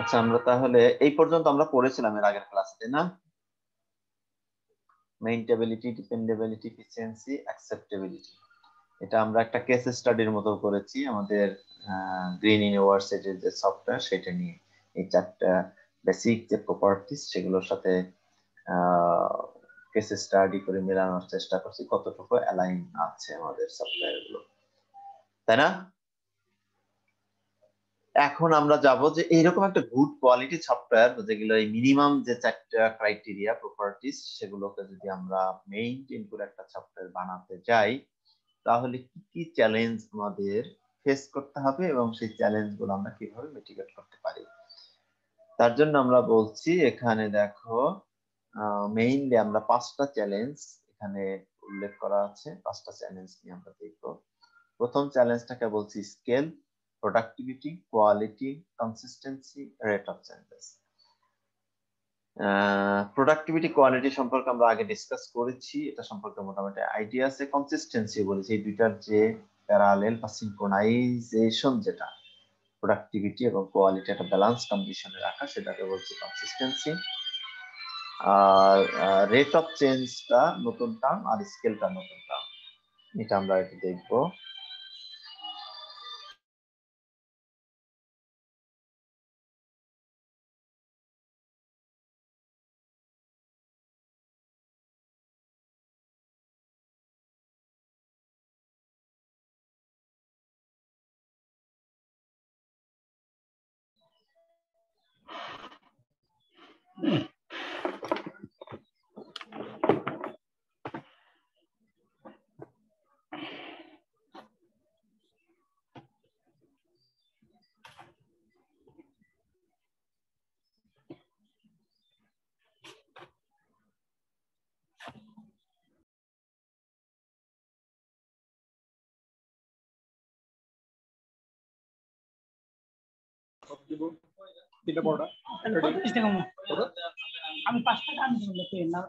আচ্ছা, আমরা তাহলে এই পর্যন্ত আমরা পড়েছিলাম এর আগের ক্লাসে, তাই না? মেইনটেবিলিটি, ডিপেন্ডেবিলিটি, এফিসিয়েন্সি, অ্যাকসেপ্টেবিলিটি। এটা আমরা একটা কেস স্টাডির মতো করেছি আমাদের গ্রিন ইউনিভার্সিটির যে সফটওয়্যার সেটা নিয়ে। এই চারটা বেসিক যে প্রপার্টিস সেগুলোর সাথে কেস স্টাডি করে মেলানোর চেষ্টা করছি কতটুকু অ্যালাইন আছে আমাদের সফটওয়্যার গুলো, তাই না? এখন আমরা যাব যে এইরকম একটা গুড কোয়ালিটি সফটওয়্যার যেগুলো এই মিনিমাম যে চারটা ক্রাইটেরিয়া প্রপার্টিস সেগুলোকে যদি আমরা মেইনটেইন করে একটা সফটওয়্যার বানাতে যাই তাহলে কি কি চ্যালেঞ্জ আমাদের ফেস করতে হবে এবং সেই চ্যালেঞ্জ গুলো আমরা কিভাবে মিটিগেট করতে পারি। তার জন্য আমরা বলছি এখানে দেখো মেইনলি আমরা 5টা চ্যালেঞ্জ এখানে উল্লেখ করা আছে। 5টা চ্যালেঞ্জ নিয়ে আমরা দেখব। প্রথম চ্যালেঞ্জটাকে বলছি scale, productivity, quality, consistency, rate of changes. Productivity quality সম্পর্কে আমরা আগে ডিসকাস করেছি, এটা সম্পর্কে মোটামুটি আইডিয়া আছে। কনসিস্টেন্সি বলেছি এই দুইটার যে প্যারালেল বা সিনক্রোনাইজেশন, যেটা প্রোডাক্টিভিটি এবং কোয়ালিটি একটা ব্যালেন্স কন্ডিশনে রাখা, সেটাকে বলছি কনসিস্টেন্সি। আর রেট অফ চেঞ্জটা নতুন টার্ম আর স্কেলটা নতুন টার্ম, এটা আমরা একটু দেখবো। আমি 5 টাকা আনছি না।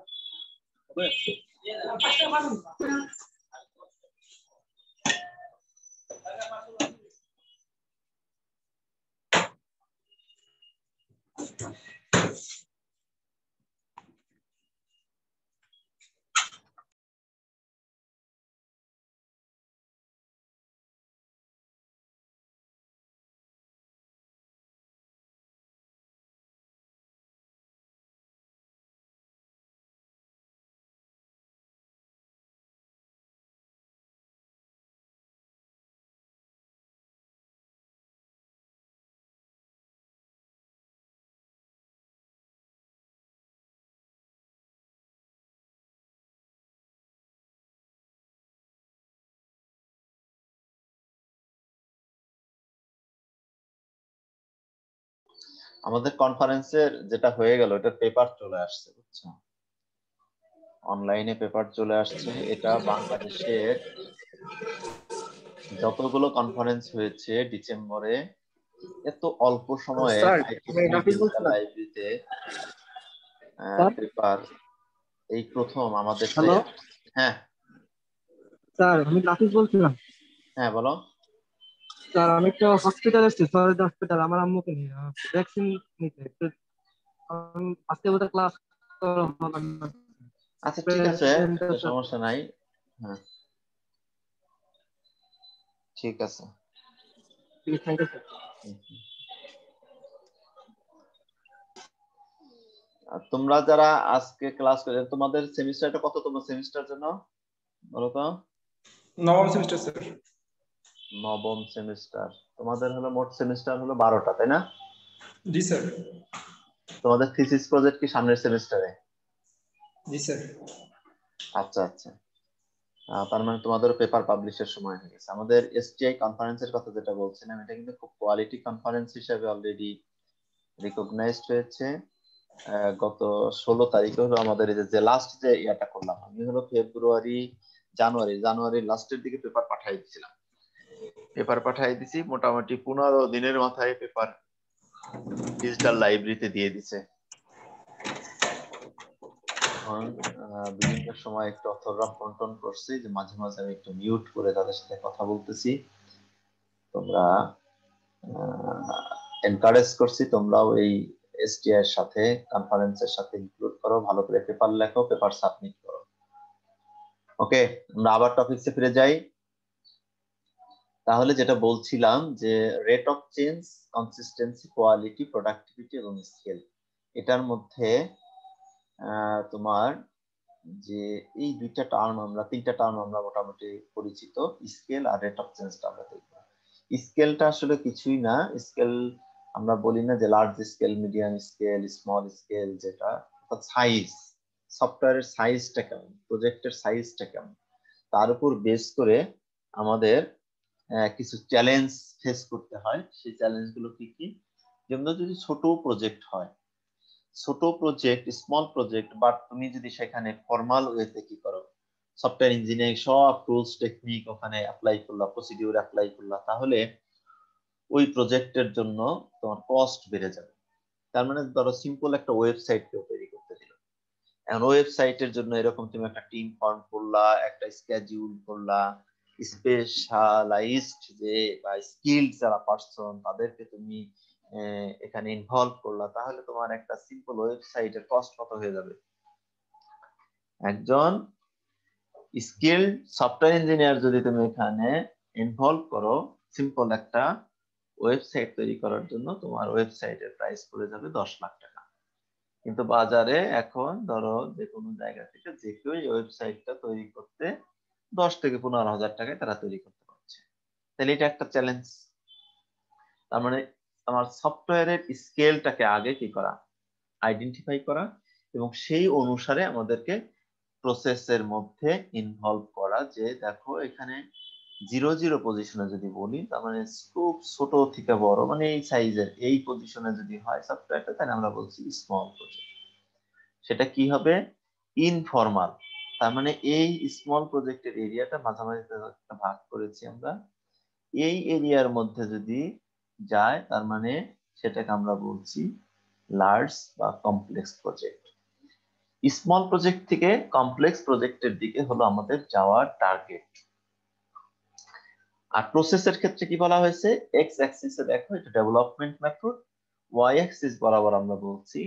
আমাদের কনফারেন্সের যেটা হয়ে গেল এটা পেপার চলে আসছে, বুঝছো? অনলাইনে পেপার চলে আসছে। এটা বাংলাদেশের যতগুলো কনফারেন্স হয়েছে ডিসেম্বরে এত অল্প সময়ে ডিজিটাল লাইব্রেরিতে পেপার এই প্রথম আমাদের। হ্যাঁ স্যার, আমি নাফিস বলছিলাম। হ্যাঁ বলো। স্যার, আমি একটা হসপিটাল এসেছি, সরকারি হসপিটাল, আমার আম্মুকে নিয়ে ভ্যাকসিন নিতে। আজকে বোধহয় ক্লাস হবে না। আচ্ছা ঠিক আছে, সমস্যা নাই। হ্যাঁ ঠিক আছে। আর তোমরা যারা আজকে ক্লাস করে তোমাদের সেমিস্টারটা কততম সেমিস্টার জন্য বলো তো? নবম সেমিস্টার স্যার। নবম সেমিস্টার। তোমাদের হলো মোট সেমিস্টার হলো 12টা, তাই না? জি স্যার। তোমাদের থিসিস প্রজেক্ট কি সামনের সেমিস্টারে? জি স্যার। আচ্ছা আচ্ছা, তার মানে তোমাদের পেপার পাবলিশের সময় হয়ে গেছে। আমাদের এসটিআই কনফারেন্সের কথা যেটা বলছিলাম, এটা কিন্তু খুব কোয়ালিটি কনফারেন্স হিসেবে অলরেডি রিকগনাইজড হয়েছে। গত 16 তারিখে হলো আমাদের এই যে লাস্ট যে ইয়াটা করলাম, আমি হলো জানুয়ারি লাস্টের দিকে পেপার পাঠাই দিছি। মোটামুটি 15 দিনের মাথায় পেপার ডিজিটাল লাইব্রেরিতে দিয়ে দিছে। বিভিন্ন সময় একটু অথররা ফোন করছি যে মাঝে মাঝে আমি একটু মিউট করে তাদের সাথে কথা বলতেছি। তোমরা এনকারেজ করছি তোমরাও এই এসটিআই এর সাথে কনফারেন্সের সাথে ইনক্লুড করো, ভালো করে পেপার লেখো, পেপার সাবমিট করো। ওকে, আমরা আবার টপিকসে ফিরে যাই। তাহলে যেটা বলছিলাম যে rate of change, consistency, quality, productivity এবং স্কেল, এটার মধ্যে তোমার যে এই দুইটা টার্ম, আমরা তিনটা টার্ম আমরা মোটামুটি পরিচিত, স্কেল আর রেট অফ চেঞ্জটা আমরা দেখব। স্কেলটা আসলে কিছুই না, স্কেল আমরা বলি না যে large scale, medium scale, small scale, যেটা সাইজ, সফটওয়্যারের সাইজটা কেমন, প্রজেক্টের সাইজটা কেমন, তার উপর বেস করে আমাদের কিছু চ্যালেঞ্জ ফেস করতে হয়। সেই চ্যালেঞ্জগুলো কি কি? যেমন যদি ছোট প্রজেক্ট হয়, ছোট প্রজেক্ট, স্মল প্রজেক্ট, বাট তুমি যদি সেখানে ফর্মাল ওয়েতে কি করো, সফটওয়্যার ইঞ্জিনিয়ারিং সব টুলস টেকনিক ওখানে অ্যাপ্লাই করলা, প্রসিডিউর অ্যাপ্লাই করলা, তাহলে ওই প্রজেক্টের জন্য তোমার কস্ট বেড়ে যাবে। তার মানে ধরো সিম্পল একটা ওয়েবসাইট কেউ তৈরি করতে দিল, এখন ওয়েবসাইটের জন্য এরকম তুমি একটা টিম ফর্ম করলা, একটা স্কেডিউল করলা, স্পেশালাইজড যে বা স্কিলড যারা পারসন তাদেরকে তুমি এখানে ইনভলভ করলা, তাহলে তোমার একটা সিম্পল ওয়েবসাইটের কস্ট কত হয়ে যাবে? একজন স্কিলড সফটওয়্যার ইঞ্জিনিয়ার যদি তুমি এখানে ইনভলভ করো সিম্পল একটা ওয়েবসাইট তৈরি করার জন্য, তোমার ওয়েবসাইটের প্রাইস পড়ে যাবে 10 লাখ টাকা। কিন্তু বাজারে এখন ধরো যে কোনো জায়গা থেকে যে কেউ এই ওয়েবসাইটটা তৈরি করতে 10 থেকে 15,000 টাকায় তারা তৈরি করতে পারছে। তাহলে এটা একটা চ্যালেঞ্জ। তার মানে আমার সফটওয়্যারের স্কেলটাকে আগে কি করা, আইডেন্টিফাই করা, এবং সেই অনুসারে আমাদেরকে প্রসেসের মধ্যে ইনভলভ করা, যে দেখো এখানে 0 পজিশনে যদি বলি, তার মানে খুব ছোট থেকে বড়, মানে এই সাইজের এই পজিশনে যদি হয় সফটওয়্যারটা, তাহলে আমরা বলছি স্মল প্রজেক্ট। সেটা কি হবে? ইনফরমাল। তার মানে এই স্মল প্রজেক্টের এরিয়াটা মাঝামাঝি একটা ভাগ করেছি আমরা, এই এরিয়ার মধ্যে যদি যায় তার মানে সেটাকে আমরা বলছি লার্জ বা কমপ্লেক্স প্রজেক্ট। স্মল প্রজেক্ট থেকে কমপ্লেক্স প্রজেক্টের দিকে হলো আমাদের যাওয়ার টার্গেট। আর প্রসেসের ক্ষেত্রে কি বলা হয়েছে? এক্স অ্যাক্সিসে দেখো এটা ডেভেলপমেন্ট মেথড, ওয়াই অ্যাক্সিস বরাবর আমরা বলছি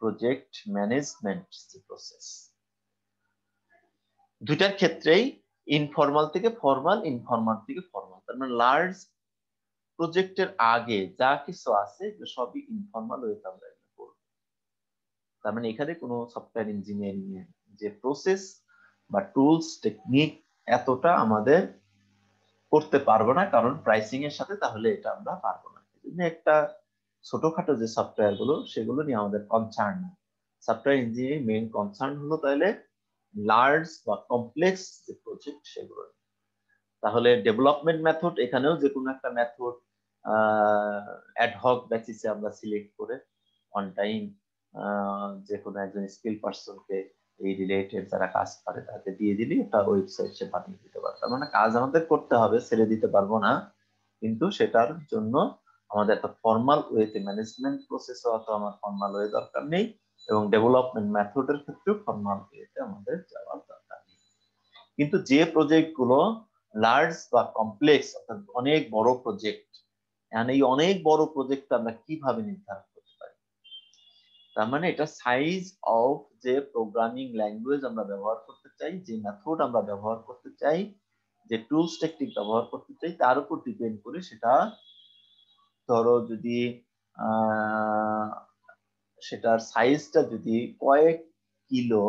প্রজেক্ট ম্যানেজমেন্ট প্রসেস। দুইটার ক্ষেত্রেই ইনফর্মাল থেকে ফর্মাল, ইনফর্মাল থেকে ফর্মাল। তার মানে লার্জ প্রজেক্টের আগে যা কিছু আছে সবই ইনফর্মাল ওয়েতে আমরা করব। তার মানে এখানে কোনো সফটওয়্যার ইঞ্জিনিয়ারিং এর যে প্রসেস বা টুলস টেকনিক এতটা আমাদের করতে পারবো না, কারণ প্রাইসিং এর সাথে তাহলে এটা আমরা পারবো না। এজন্য একটা ছোটখাটো যে সফটওয়্যার গুলো সেগুলো নিয়ে আমাদের কনসার্ন না। সফটওয়্যার ইঞ্জিনিয়ারিং মেইন কনসার্ন হলো তাহলে লার্জ বা কমপ্লেক্স যে প্রজেক্ট সেগুলো। তাহলে ডেভেলপমেন্ট মেথড, এখানেও যে কোনো একটা মেথড অ্যাডহক বেসিসে আমরা সিলেক্ট করে অন টাইম যে কোনো একজন স্কিল পারসনকে এই রিলেটেড যারা কাজ করে তাকে দিয়ে দিলে একটা ওয়েবসাইট সে বানিয়ে দিতে পারে। তার মানে কাজ আমাদের করতে হবে, ছেড়ে দিতে পারবো না, কিন্তু সেটার জন্য আমাদের একটা ফর্মাল ওয়েতে ম্যানেজমেন্ট প্রসেস অত আমার ফর্মাল ওয়ে দরকার নেই, এবং ডেভেলপমেন্ট মেথডের ক্ষেত্রেও ফর্মাল ওয়েতে আমাদের যাওয়ার দরকার নেই। কিন্তু যে প্রজেক্ট গুলো লার্জ বা কমপ্লেক্স, অর্থাৎ অনেক বড় প্রজেক্ট, এই অনেক বড় প্রজেক্ট আমরা কিভাবে নির্ধারণ করতে পারি? তার মানে এটা সাইজ অফ যে প্রোগ্রামিং ল্যাঙ্গুয়েজ আমরা ব্যবহার করতে চাই, যে মেথড আমরা ব্যবহার করতে চাই, যে টুলস টেকনিক ব্যবহার করতে চাই, তার উপর ডিপেন্ড করে সেটা ধরো যদি সেটার সাইজটা যদি কয়েক কিলো,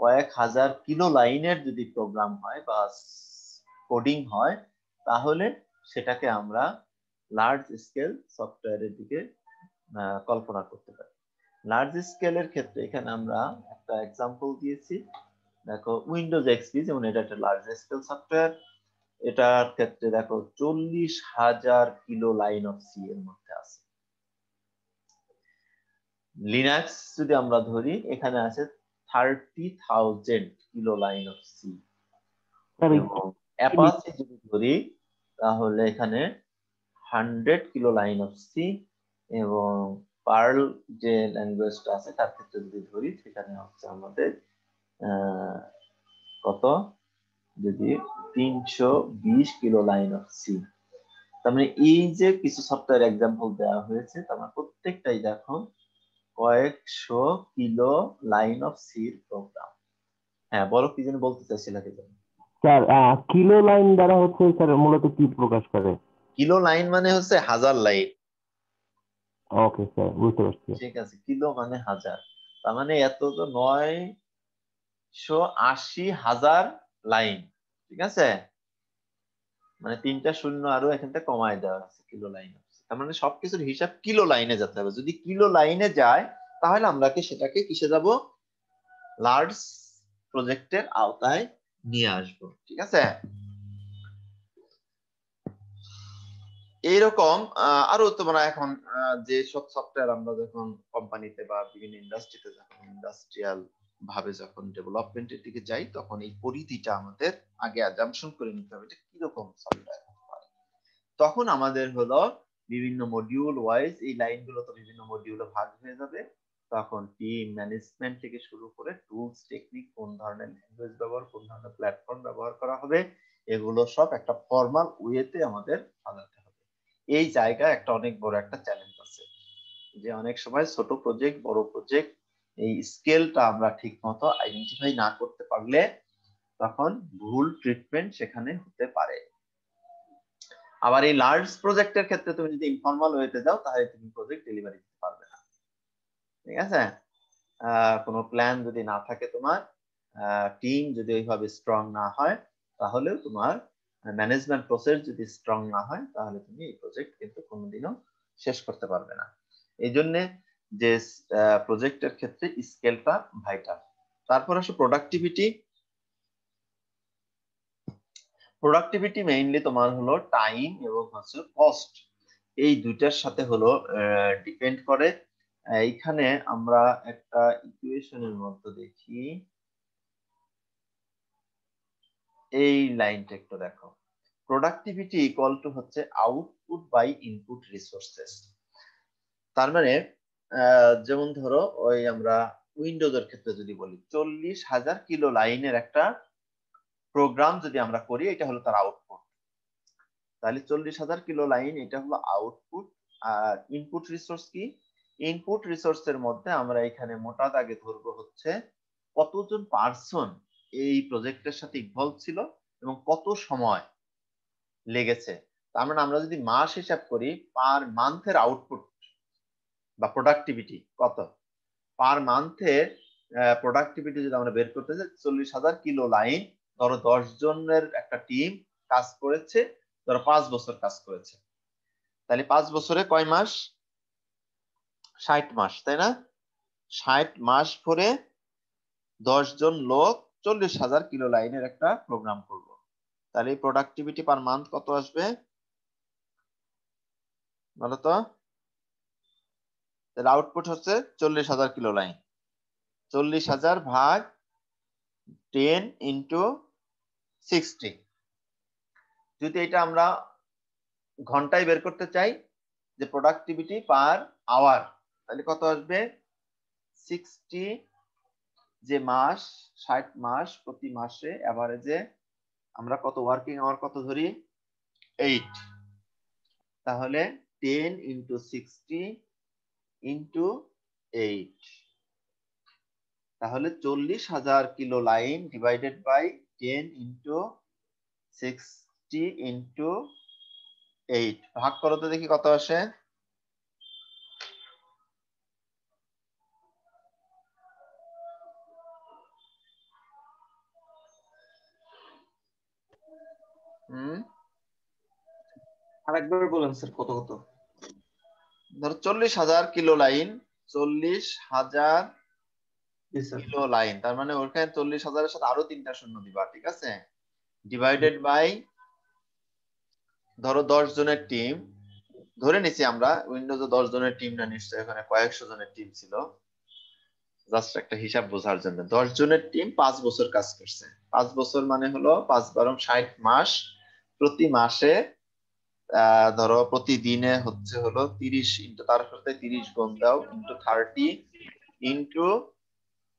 কয়েক হাজার কিলো লাইনের যদি প্রোগ্রাম হয় বা কোডিং হয়, তাহলে সেটাকে আমরা লার্জ স্কেল সফটওয়্যারের দিকে কল্পনা করতে পারি। লার্জ স্কেলের ক্ষেত্রে এখানে আমরা একটা এক্সাম্পল দিয়েছি, দেখো উইন্ডোজ এক্সপি, যেমন এটা একটা লার্জ স্কেল সফটওয়্যার, এটার ক্ষেত্রে দেখো 40,000 কিলো লাইন অফ সি এর মধ্যে আছে। লিনাক্স যদি আমরা ধরি, এখানে আছে 30,000 কিলো লাইন অফ সি। এবং অ্যাপাচি যদি ধরি তাহলে এখানে 100 কিলো লাইন অফ সি, এবং পার্ল যে ল্যাঙ্গুয়েজটা আছে তার ক্ষেত্রে যদি ধরি সেখানে হচ্ছে আমাদের কত, যদি 320 কিলো লাইন অফ সি। তার মানে এই যে কিছু সফটওয়্যার এক্সাম্পল দেওয়া হয়েছে, তার মানে প্রত্যেকটাই দেখো কয়েকশো কিলো লাইন অফ সির প্রোগ্রাম। হ্যাঁ বলো, কি যেন বলতে চাইছিলা কি যেন? স্যার কিলো লাইন দ্বারা হচ্ছে স্যার মূলত কি প্রকাশ করে? কিলো লাইন মানে হচ্ছে হাজার লাইন। ওকে স্যার, বুঝতে পারছি। ঠিক আছে, কিলো মানে হাজার, তার মানে এত তো 980,000 লাইন। ঠিক আছে, মানে 3টা শূন্য আরো এখান থেকে কমায় দেওয়া আছে, কিলো লাইন। তার মানে সবকিছুর হিসাব কিলো লাইনে যেতে হবে। যদি কিলো লাইনে যায় তাহলে আমরা সেটাকে কিসে যাব, লার্জ প্রজেক্টের আওতায় নিয়ে আসব। ঠিক আছে, এইরকম আরো তোমরা এখন যে সব সফটওয়্যার আমরা যখন কোম্পানিতে বা বিভিন্ন ইন্ডাস্ট্রিতে যখন ইন্ডাস্ট্রিয়াল ভাবে যখন ডেভেলপমেন্টের দিকে যাই, তখন এই পরিধিটা আমাদের আগে অ্যাজাম্পশন করে নিতে হবে যে কিরকম সফটওয়্যার। তখন আমাদের হলো বিভিন্ন মডিউল ওয়াইজ এই লাইনগুলো তো বিভিন্ন মডিউলে ভাগ হয়ে যাবে। তখন টিম ম্যানেজমেন্ট থেকে শুরু করে টুলস টেকনিক, কোন ধরনের ল্যাঙ্গুয়েজ ব্যবহার, কোন ধরনের প্ল্যাটফর্ম ব্যবহার করা হবে, এগুলো সব একটা ফর্মাল ওয়েতে আমাদের সাজাতে হবে। এই জায়গায় একটা অনেক বড় একটা চ্যালেঞ্জ আছে, যে অনেক সময় ছোট প্রজেক্ট বড় প্রজেক্ট এই স্কেলটা আমরা ঠিক মতো আইডেন্টিফাই না করতে পারলে তখন ভুল ট্রিটমেন্ট সেখানে হতে পারে। আবার এই লার্জ প্রজেক্টের ক্ষেত্রে তুমি যদি ইনফর্মাল ওয়েতে যাও তাহলে তুমি প্রজেক্ট ডেলিভারি দিতে পারবে না। ঠিক আছে, কোনো প্ল্যান যদি না থাকে, তোমার টিম যদি ওইভাবে স্ট্রং না হয়, তাহলেও তোমার ম্যানেজমেন্ট প্রসেস যদি স্ট্রং না হয়, তাহলে তুমি এই প্রজেক্ট কিন্তু কোনোদিনও শেষ করতে পারবে না। এই জন্যে যে প্রজেক্টের ক্ষেত্রে স্কেলটা ভাইটাল। তারপর আসো প্রোডাক্টিভিটি। প্রোডাক্টিভিটি মেইনলি তোমার হলো টাইম এবং হচ্ছে কস্ট, এই দুইটার সাথে হলো ডিপেন্ড করে। এইখানে আমরা একটা ইকুয়েশনের মধ্যে দেখি, এই লাইনটা একটু দেখো, প্রোডাক্টিভিটি ইকুয়াল টু হচ্ছে আউটপুট বাই ইনপুট রিসোর্সেস। তার মানে যেমন ধরো ওই আমরা উইন্ডোজের ক্ষেত্রে যদি বলি 40,000 কিলো লাইনের একটা প্রোগ্রাম যদি আমরা করি, এটা হলো তার আউটপুট। তাহলে 40,000 কিলো লাইন, এটা হলো আউটপুট। আর ইনপুট রিসোর্স কি, ইনপুট রিসোর্সের মধ্যে আমরা এখানে মোটা দাগে ধরবো হচ্ছে কতজন পার্সন এই প্রজেক্টের সাথে ইনভলভ ছিল এবং কত সময় লেগেছে। তার মানে আমরা যদি মাস হিসাব করি, পার মান্থের আউটপুট বা প্রোডাক্টিভিটি কত, পার মান্থের প্রোডাক্টিভিটি যদি আমরা বের করতে চাই, 40,000 কিলো লাইন, ধরো 10 জনের একটা টিম কাজ করেছে, ধরো 5 বছর কাজ করেছে, তাহলে 5 বছরে কয় মাস, 60 মাস, তাই না? 60 মাস পরে 10 জন লোক 40,000 কিলো লাইনের একটা প্রোগ্রাম করলো, তাহলে প্রোডাক্টিভিটি পার মান্থ কত আসবে বলো তো? তাহলে আউটপুট হচ্ছে 40,000 কিলো লাইন, 40,000 ভাগ 10 ইন্টু 60। যদি এটা আমরা ঘন্টায় বের করতে চাই, যে প্রোডাক্টিভিটি পার আওয়ার, তাহলে কত আসবে, 60 যে মাস, 60 মাস, প্রতি মাসে এভারেজে আমরা কত ওয়ার্কিং আওয়ার কত ধরি, 8। তাহলে 10 ইন্টু 60 ইন্টু 8, তাহলে 40,000 kilo line divided by 10 into 60 into 8, ভাগ করো তো দেখি কত আসে। আরেকবার বলেন স্যার, কত কত? ধরো 40,000 কিলো লাইন, 40,000 কিলো লাইন, তার মানে ওখানে 40,000-এর সাথে আরো 3টা শূন্য দিবা। ঠিক আছে, ডিভাইডেড বাই ধরো 10 জনের টিম ধরে নিছি আমরা, উইন্ডোজে 10 জনের টিম না, নিশ্চয়ই এখানে কয়েকশো জনের টিম ছিল, জাস্ট একটা হিসাব বোঝার জন্য। 10 জনের টিম 5 বছর কাজ করছে, 5 বছর মানে হলো 5 12 60 মাস, প্রতি মাসে ধরো প্রতিদিনে হচ্ছে হলো 30 ইন্টু, তার সাথে 30 গুণ দাও ইন্টু 30 ইন্টু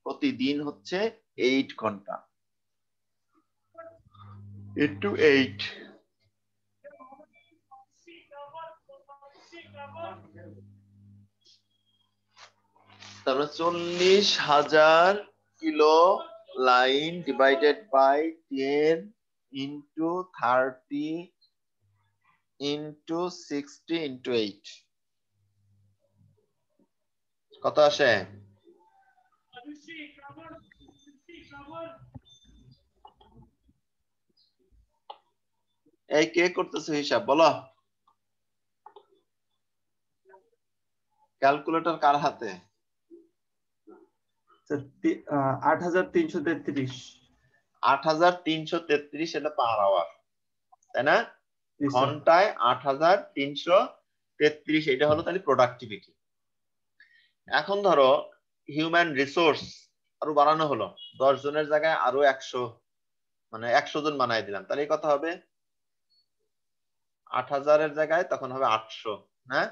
প্রতিদিন হচ্ছে 8 ঘন্টা ইন্টু 8, তারপরে 40,000 kilo line divided by 10 into 30 into 60 into 8 কত আসে? এই কে করতেছে হিসাব বলো? ক্যালকুলেটর কার হাতে? 8,333। 8,333 এটা পার আওয়ার, তাই না? ঘন্টায় 8,333, এটা হলো তাহলে প্রোডাক্টিভিটি। এখন ধরো হিউম্যান রিসোর্স আরো বাড়ানো হলো, 10 জনের জায়গায় আরো 100, মানে 100 জন বানাই দিলাম, তাহলে কত হবে? 8,000 এর জায়গায় তখন হবে 800, হ্যাঁ?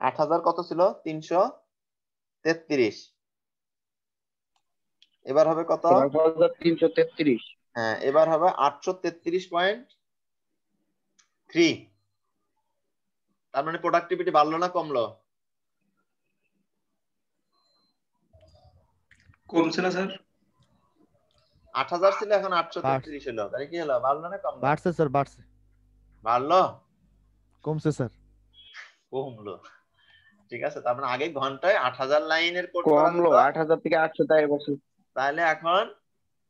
আট হাজার কত ছিল? 333। এবার হবে কত? 8,333। হ্যাঁ, এবার হবে 833.3। তার মানে প্রোডাক্টিভিটি বাড়লো না কমলো? কমছে না স্যার? 8,000 ছিল, এখন 833 হলো, তাহলে কি হলো? বাড়লো না কমলো? বাড়ছে স্যার, বাড়ছে। বাড়লো? কমছে স্যার? কমলো। ঠিক আছে, তার মানে আগে ঘন্টায় 8,000 লাইনের কোড কমলো 8,000 থেকে 800 তাই বছর। তাহলে এখন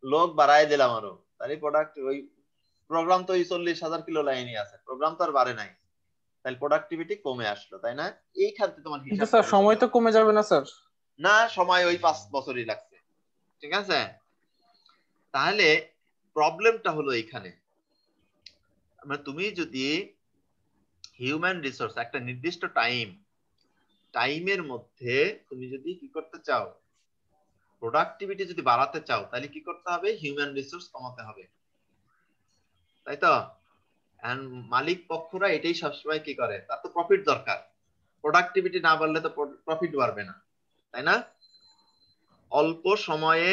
লোক বাড়াই দিলাম আরো, তাহলে প্রোডাক্ট ওই প্রোগ্রাম তো 40,000 কিলো লাইনই আছে, প্রোগ্রাম তো আর বাড়ে নাই, তাহলে প্রোডাক্টিভিটি কমে আসলো, তাই না? এই খাতে তোমার হিসাব স্যার সময় তো কমে যাবে না স্যার? না, সময় ওই 5 বছরই লাগছে। ঠিক আছে, তাহলে প্রবলেমটা হলো এইখানে, মানে তুমি যদি হিউম্যান রিসোর্স একটা নির্দিষ্ট টাইমের মধ্যে তুমি যদি কি করতে চাও, প্রোডাক্টিভিটি যদি বাড়াতে চাও, তাহলে কি করতে হবে? হিউম্যান রিসোর্স কমাতে হবে, তাই তো? মালিক পক্ষরা এটাই সবসময় কি করে, তার তো প্রফিট দরকার, প্রোডাক্টিভিটি না বাড়লে তো প্রফিট বাড়বে না, তাই না? অল্প সময়ে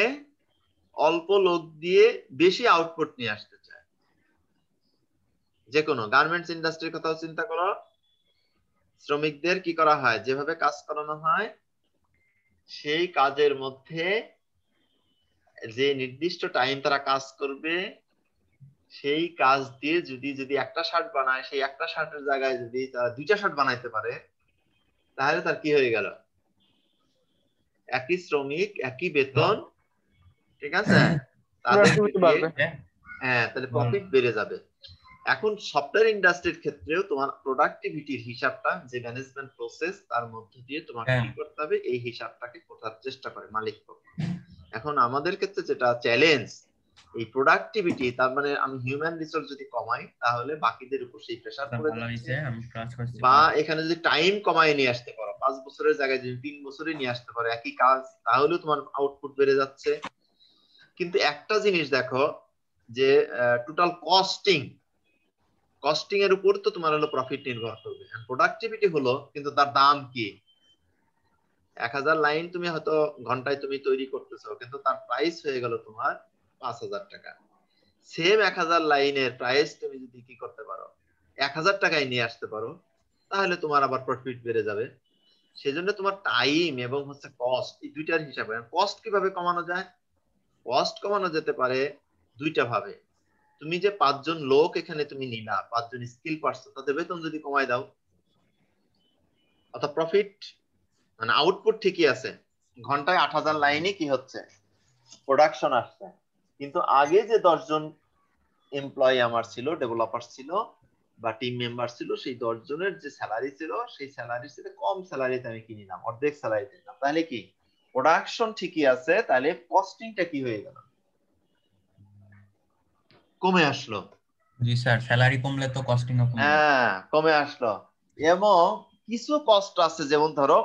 অল্প লোক দিয়ে বেশি আউটপুট নিয়ে আসতে চায়। যে কোনো গার্মেন্টস ইন্ডাস্ট্রির কথাও চিন্তা করো, শ্রমিকদের কি করা হয়, যেভাবে কাজ করানো হয় সেই কাজের মধ্যে যে নির্দিষ্ট টাইম তারা কাজ করবে, সেই কাজ দিয়ে যদি একটা শার্ট বানায়, সেই একটা শার্টের জায়গায় যদি তারা 2টা শার্ট বানাইতে পারে, তাহলে তার কি হয়ে গেল? একই শ্রমিক একই বেতন, ঠিক আছে, হ্যাঁ, তাহলে প্রফিট বেড়ে যাবে। এখন সফটওয়্যার ইন্ডাস্ট্রির ক্ষেত্রেও তোমার প্রোডাক্টিভিটির হিসাবটা, যে ম্যানেজমেন্ট প্রসেস, তার মধ্যে দিয়ে তোমার কি করতে হবে, এই হিসাবটাকে করার চেষ্টা করে মালিক পক্ষ। এখন আমাদের ক্ষেত্রে যেটা চ্যালেঞ্জ, এই প্রোডাক্টিভিটি, তার মানে আমি হিউম্যান রিসোর্স যদি কমাই, তাহলে বাকিদের উপর সেই প্রেসার পড়ে যাচ্ছে। বা এখানে যদি টাইম কমায় নিয়ে আসতে পারো, 5 বছরের জায়গায় যদি 3 বছরে নিয়ে আসতে পারো একই কাজ, তাহলে তোমার আউটপুট বেড়ে যাচ্ছে। কিন্তু একটা জিনিস দেখো, যে টোটাল কস্টিং এর উপর তো তোমার হলো প্রফিট নির্ভর করবে। প্রোডাক্টিভিটি হলো, কিন্তু তার দাম কি? 1,000 লাইন তুমি হয়তো ঘন্টায় তুমি তৈরি করতেছো, কিন্তু তার প্রাইস হয়ে গেল তোমার 5,000 টাকা। সেম 1,000 লাইনের প্রাইস তুমি যদি কি করতে পারো, 1,000 টাকায় নিয়ে আসতে পারো, তাহলে তোমার আবার প্রফিট বেড়ে যাবে। সেজন্য তোমার টাইম এবং হচ্ছে কস্ট, এই দুইটার হিসাবে। কস্ট কিভাবে কমানো যায়? কস্ট কমানো যেতে পারে দুইটা ভাবে। তুমি যে 5 জন লোক এখানে তুমি নিলা, 5 জন স্কিল পারসন, তাদের বেতন যদি কমায় দাও, অর্থাৎ প্রফিট মানে আউটপুট ঠিকই আছে, ঘন্টায় 8,000 লাইনে কি হচ্ছে, প্রোডাকশন আসছে, কিন্তু আগে যে 10 জন এমপ্লয়ি আমার ছিল, ডেভেলপার ছিল বা টিম মেম্বার ছিল, সেই 10 জনের যে স্যালারি ছিল, সেই স্যালারির সাথে কম স্যালারিতে আমি কিনে নিলাম, অর্ধেক স্যালারি দিলাম, তাহলে কি প্রোডাকশন ঠিকই আছে, তাহলে কস্টিংটা কি হয়ে গেল? কমে আসলো। জি স্যার, স্যালারি কমলে তো কস্টিংও কমবে। হ্যাঁ, কমে আসলো। এবং কিছু কস্ট আছে, যেমন ধরো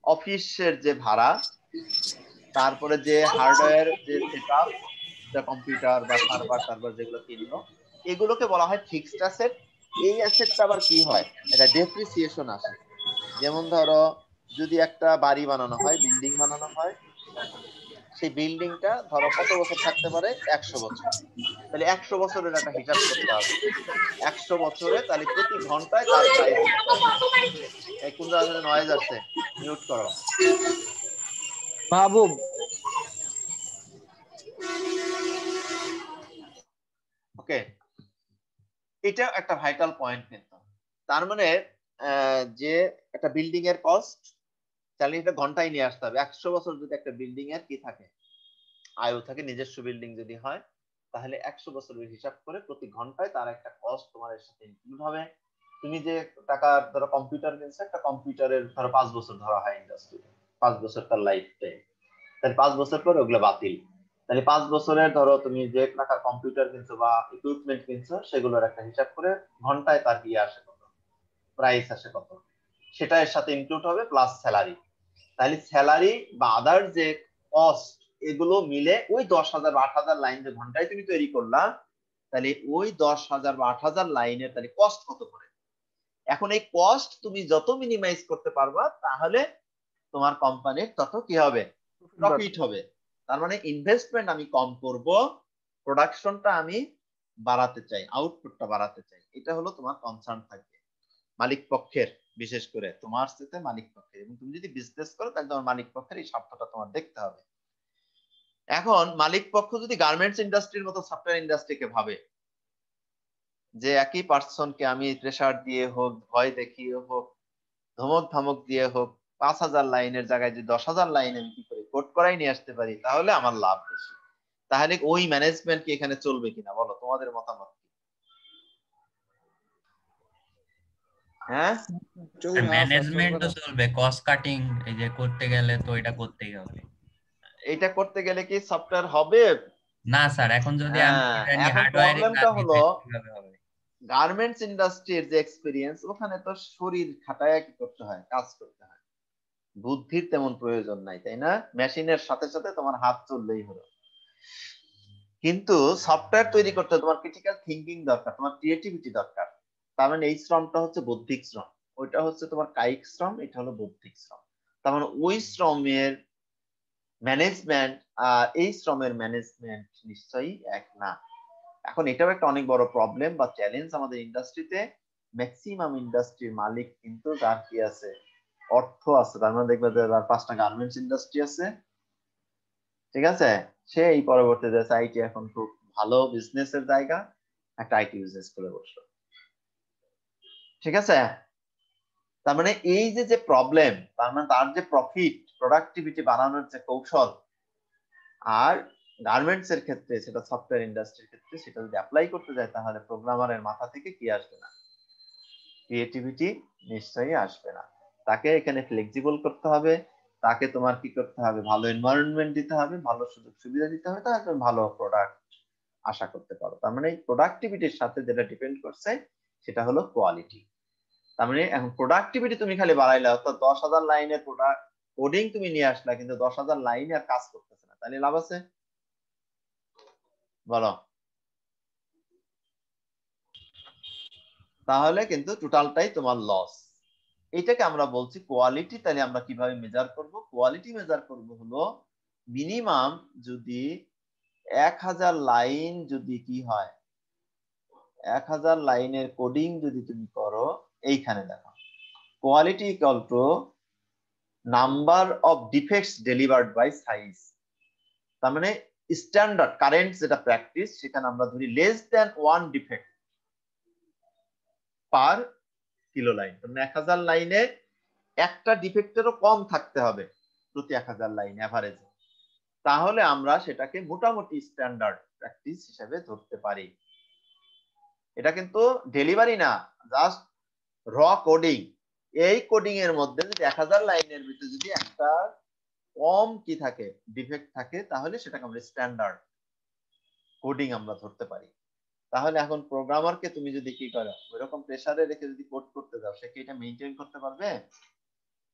অফিসের যে ভাড়া, তারপরে যে হার্ডওয়্যার যে সেটআপ, কম্পিউটার বা সার্ভার যেগুলো কিনলো, এগুলোকে বলা হয় ফিক্সড অ্যাসেট। এই অ্যাসেটটা আবার কি হয়, এটা ডেপ্রিসিয়েশন আসে। যেমন ধরো যদি একটা বাড়ি বানানো হয়, বিল্ডিং বানানো হয়, সেই বিল্ডিংটা ধরো কত বছর থাকতে পারে, 100 বছর। তাহলে 100 বছরের একটা হিসাব করতে হবে। 100 বছরে তাহলে প্রতি ঘন্টায় তার প্রাইস কত হবে। এই কোন জায়গা থেকে নয়েজ আসছে, মিউট করো। মাহবুব, ওকে, এটা একটা ভাইটাল পয়েন্ট কিন্তু। তার মানে যে একটা বিল্ডিং এর কস্ট, তাহলে এটা ঘন্টায় নিয়ে আসতে হবে। 100 বছর যদি একটা বিল্ডিং এর কি থাকে, আয়ু থাকে, নিজস্ব বিল্ডিং যদি হয়, তাহলে 100 বছরের হিসাব করে প্রতি ঘন্টায় তার একটা কস্ট তোমার এর সাথে ইনক্লুড হবে। তুমি যে টাকা ধরো কম্পিউটার কিনছো, একটা কম্পিউটারের ধরো 5 বছর ধরা হয় ইন্ডাস্ট্রিতে, 5 বছর তার লাইফ টাইম, তাহলে 5 বছর পর ওগুলো বাতিল। তাহলে 5 বছরের ধরো তুমি যে টাকার কম্পিউটার কিনছো বা ইকুইপমেন্ট কিনছো, সেগুলোর একটা হিসাব করে ঘন্টায় তার কি আসে কত, প্রাইস আসে কত, সেটা এর সাথে ইনক্লুড হবে, প্লাস স্যালারি। তাহলে স্যালারি বা আদার যে কস্ট, এগুলো মিলে ওই 10,000 বা 8,000 লাইন যে ঘন্টায় তুমি তৈরি করলা, তাহলে ওই 10,000 বা 8,000 লাইনের তাহলে কস্ট কত করে। এখন এই কস্ট তুমি যত মিনিমাইজ করতে পারবা, তাহলে তোমার কোম্পানির তত কি হবে, প্রফিট হবে। তার মানে ইনভেস্টমেন্ট আমি কম করব, প্রোডাকশনটা আমি বাড়াতে চাই, আউটপুটটা বাড়াতে চাই। এটা হলো তোমার কনসার্ন থাকবে মালিক পক্ষের, বিশেষ করে তোমার সাথে মালিক পক্ষের। এবং তুমি যদি বিজনেস করো, তাহলে তোমার মালিক পক্ষের এই স্বার্থটা তোমার দেখতে হবে। এখন মালিক পক্ষ যদি গার্মেন্টস ইন্ডাস্ট্রির মতো সফটওয়্যার ইন্ডাস্ট্রিকে ভাবে যে একই পার্সনকে আমি প্রেসার দিয়ে হোক, ভয় দেখিয়ে হোক, ধমক ধমক দিয়ে হোক, 5,000 লাইনের জায়গায় যদি 10,000 লাইন আমি কি করে কোড করাই নিয়ে আসতে পারি, তাহলে আমার লাভ বেশি। তাহলে ওই ম্যানেজমেন্ট কি এখানে চলবে কিনা, বলো তোমাদের মতামত কি? হ্যাঁ, ম্যানেজমেন্ট তো চলবে, কস্ট কাটিং এই যে করতে গেলে তো এটা করতেই হবে। এটা করতে গেলে কি সফটওয়্যার হবে? না স্যার, এখন যদি আমি হ্যাঁ, এটা নিয়ে এখন হার্ডওয়্যারিং না প্রবলেমটা দিই হলো তাহলে কিভাবে হবে? গার্মেন্টস ইন্ডাস্ট্রির যে এক্সপিরিয়েন্স, ওখানে তো শরীর খাটায় কি করতে হয়, কাজ করতে হয়, বুদ্ধির তেমন প্রয়োজন নাই, তাই না? মেশিনের সাথে সাথে তোমার হাত চললেই হলো। কিন্তু সফটওয়্যার তৈরি করতে তোমার ক্রিটিক্যাল থিঙ্কিং দরকার, তোমার ক্রিয়েটিভিটি দরকার। তার মানে এই শ্রমটা হচ্ছে বৌদ্ধিক শ্রম, ওইটা হচ্ছে তোমার কায়িক শ্রম, এটা হলো বৌদ্ধিক শ্রম। তার মানে ওই শ্রমের ম্যানেজমেন্ট আর এই শ্রমের ম্যানেজমেন্ট নিশ্চয়ই এক না। এখন এটাও একটা অনেক বড় প্রবলেম বা চ্যালেঞ্জ আমাদের ইন্ডাস্ট্রিতে। ম্যাক্সিমাম ইন্ডাস্ট্রির মালিক কিন্তু যার কি আছে, অর্থ আছে, তার মানে দেখবে যে তার 5টা গার্মেন্টস ইন্ডাস্ট্রি আছে, ঠিক আছে, সে এই পরবর্তীতে আইটি এখন খুব ভালো বিজনেসের জায়গা, একটা আইটি বিজনেস করে বসলো, ঠিক আছে। তার মানে এই যে যে প্রবলেম, তার মানে তার যে প্রফিট, প্রোডাক্টিভিটি বাড়ানোর যে কৌশল, আর গার্মেন্টস এর ক্ষেত্রে, সেটা সফটওয়্যার ইন্ডাস্ট্রির ক্ষেত্রে সেটা যদি অ্যাপ্লাই করতে যায়, তাহলে প্রোগ্রামারের মাথা থেকে কি আসবে না, ক্রিয়েটিভিটি নিশ্চয়ই আসবে না। তাকে এখানে ফ্লেক্সিবল করতে হবে, তাকে তোমার কি করতে হবে, ভালো এনভায়রনমেন্ট দিতে হবে, ভালো সুযোগ সুবিধা দিতে হবে, তাহলে তুমি ভালো প্রোডাক্ট আশা করতে পারো। তার মানে এই প্রোডাক্টিভিটির সাথে যেটা ডিপেন্ড করছে, সেটা হলো কোয়ালিটি। তার মানে এখন প্রোডাক্টিভিটি তুমি খালি বাড়াইলে, অর্থাৎ 10,000 লাইনের প্রোডাক্ট কোডিং তুমি নিয়ে আসলা, কিন্তু 10,000 লাইন আর কাজ করতেছে না, তাহলে লাভ আছে বলো? তাহলে কিন্তু টোটালটাই তোমার লস। এটাকে আমরা বলছি কোয়ালিটি। তাহলে আমরা কিভাবে মেজার করব? কোয়ালিটি মেজার করব হলো মিনিমাম যদি 1,000 লাইন যদি কি হয়, 1,000 লাইনের কোডিং যদি তুমি করো, এইখানে দেখো quality equal to number of defects delivered by size. তার মানে স্ট্যান্ডার্ড কারেন্ট যেটা প্র্যাকটিস, সেখানে আমরা ধরি less than 1 defect per kilo line. মানে 1,000 লাইনে একটা ডিফেক্টেরও কম থাকতে হবে প্রতি 1,000 লাইন এভারেজ, তাহলে আমরা সেটাকে মোটামুটি স্ট্যান্ডার্ড প্র্যাকটিস হিসেবে ধরতে পারি। এটা কিন্তু ডেলিভারি না, জাস্ট র কোডিং। এই কোডিং এর মধ্যে যদি 1,000 লাইনের ভিতরে যদি একটা কম কি থাকে, ডিফেক্ট থাকে, তাহলে সেটাকে আমরা স্ট্যান্ডার্ড কোডিং আমরা ধরতে পারি। তাহলে এখন প্রোগ্রামারকে তুমি যদি কি করো, ওইরকম প্রেসারে রেখে যদি কোড করতে যাও, সে কি এটা মেইনটেইন করতে পারবে?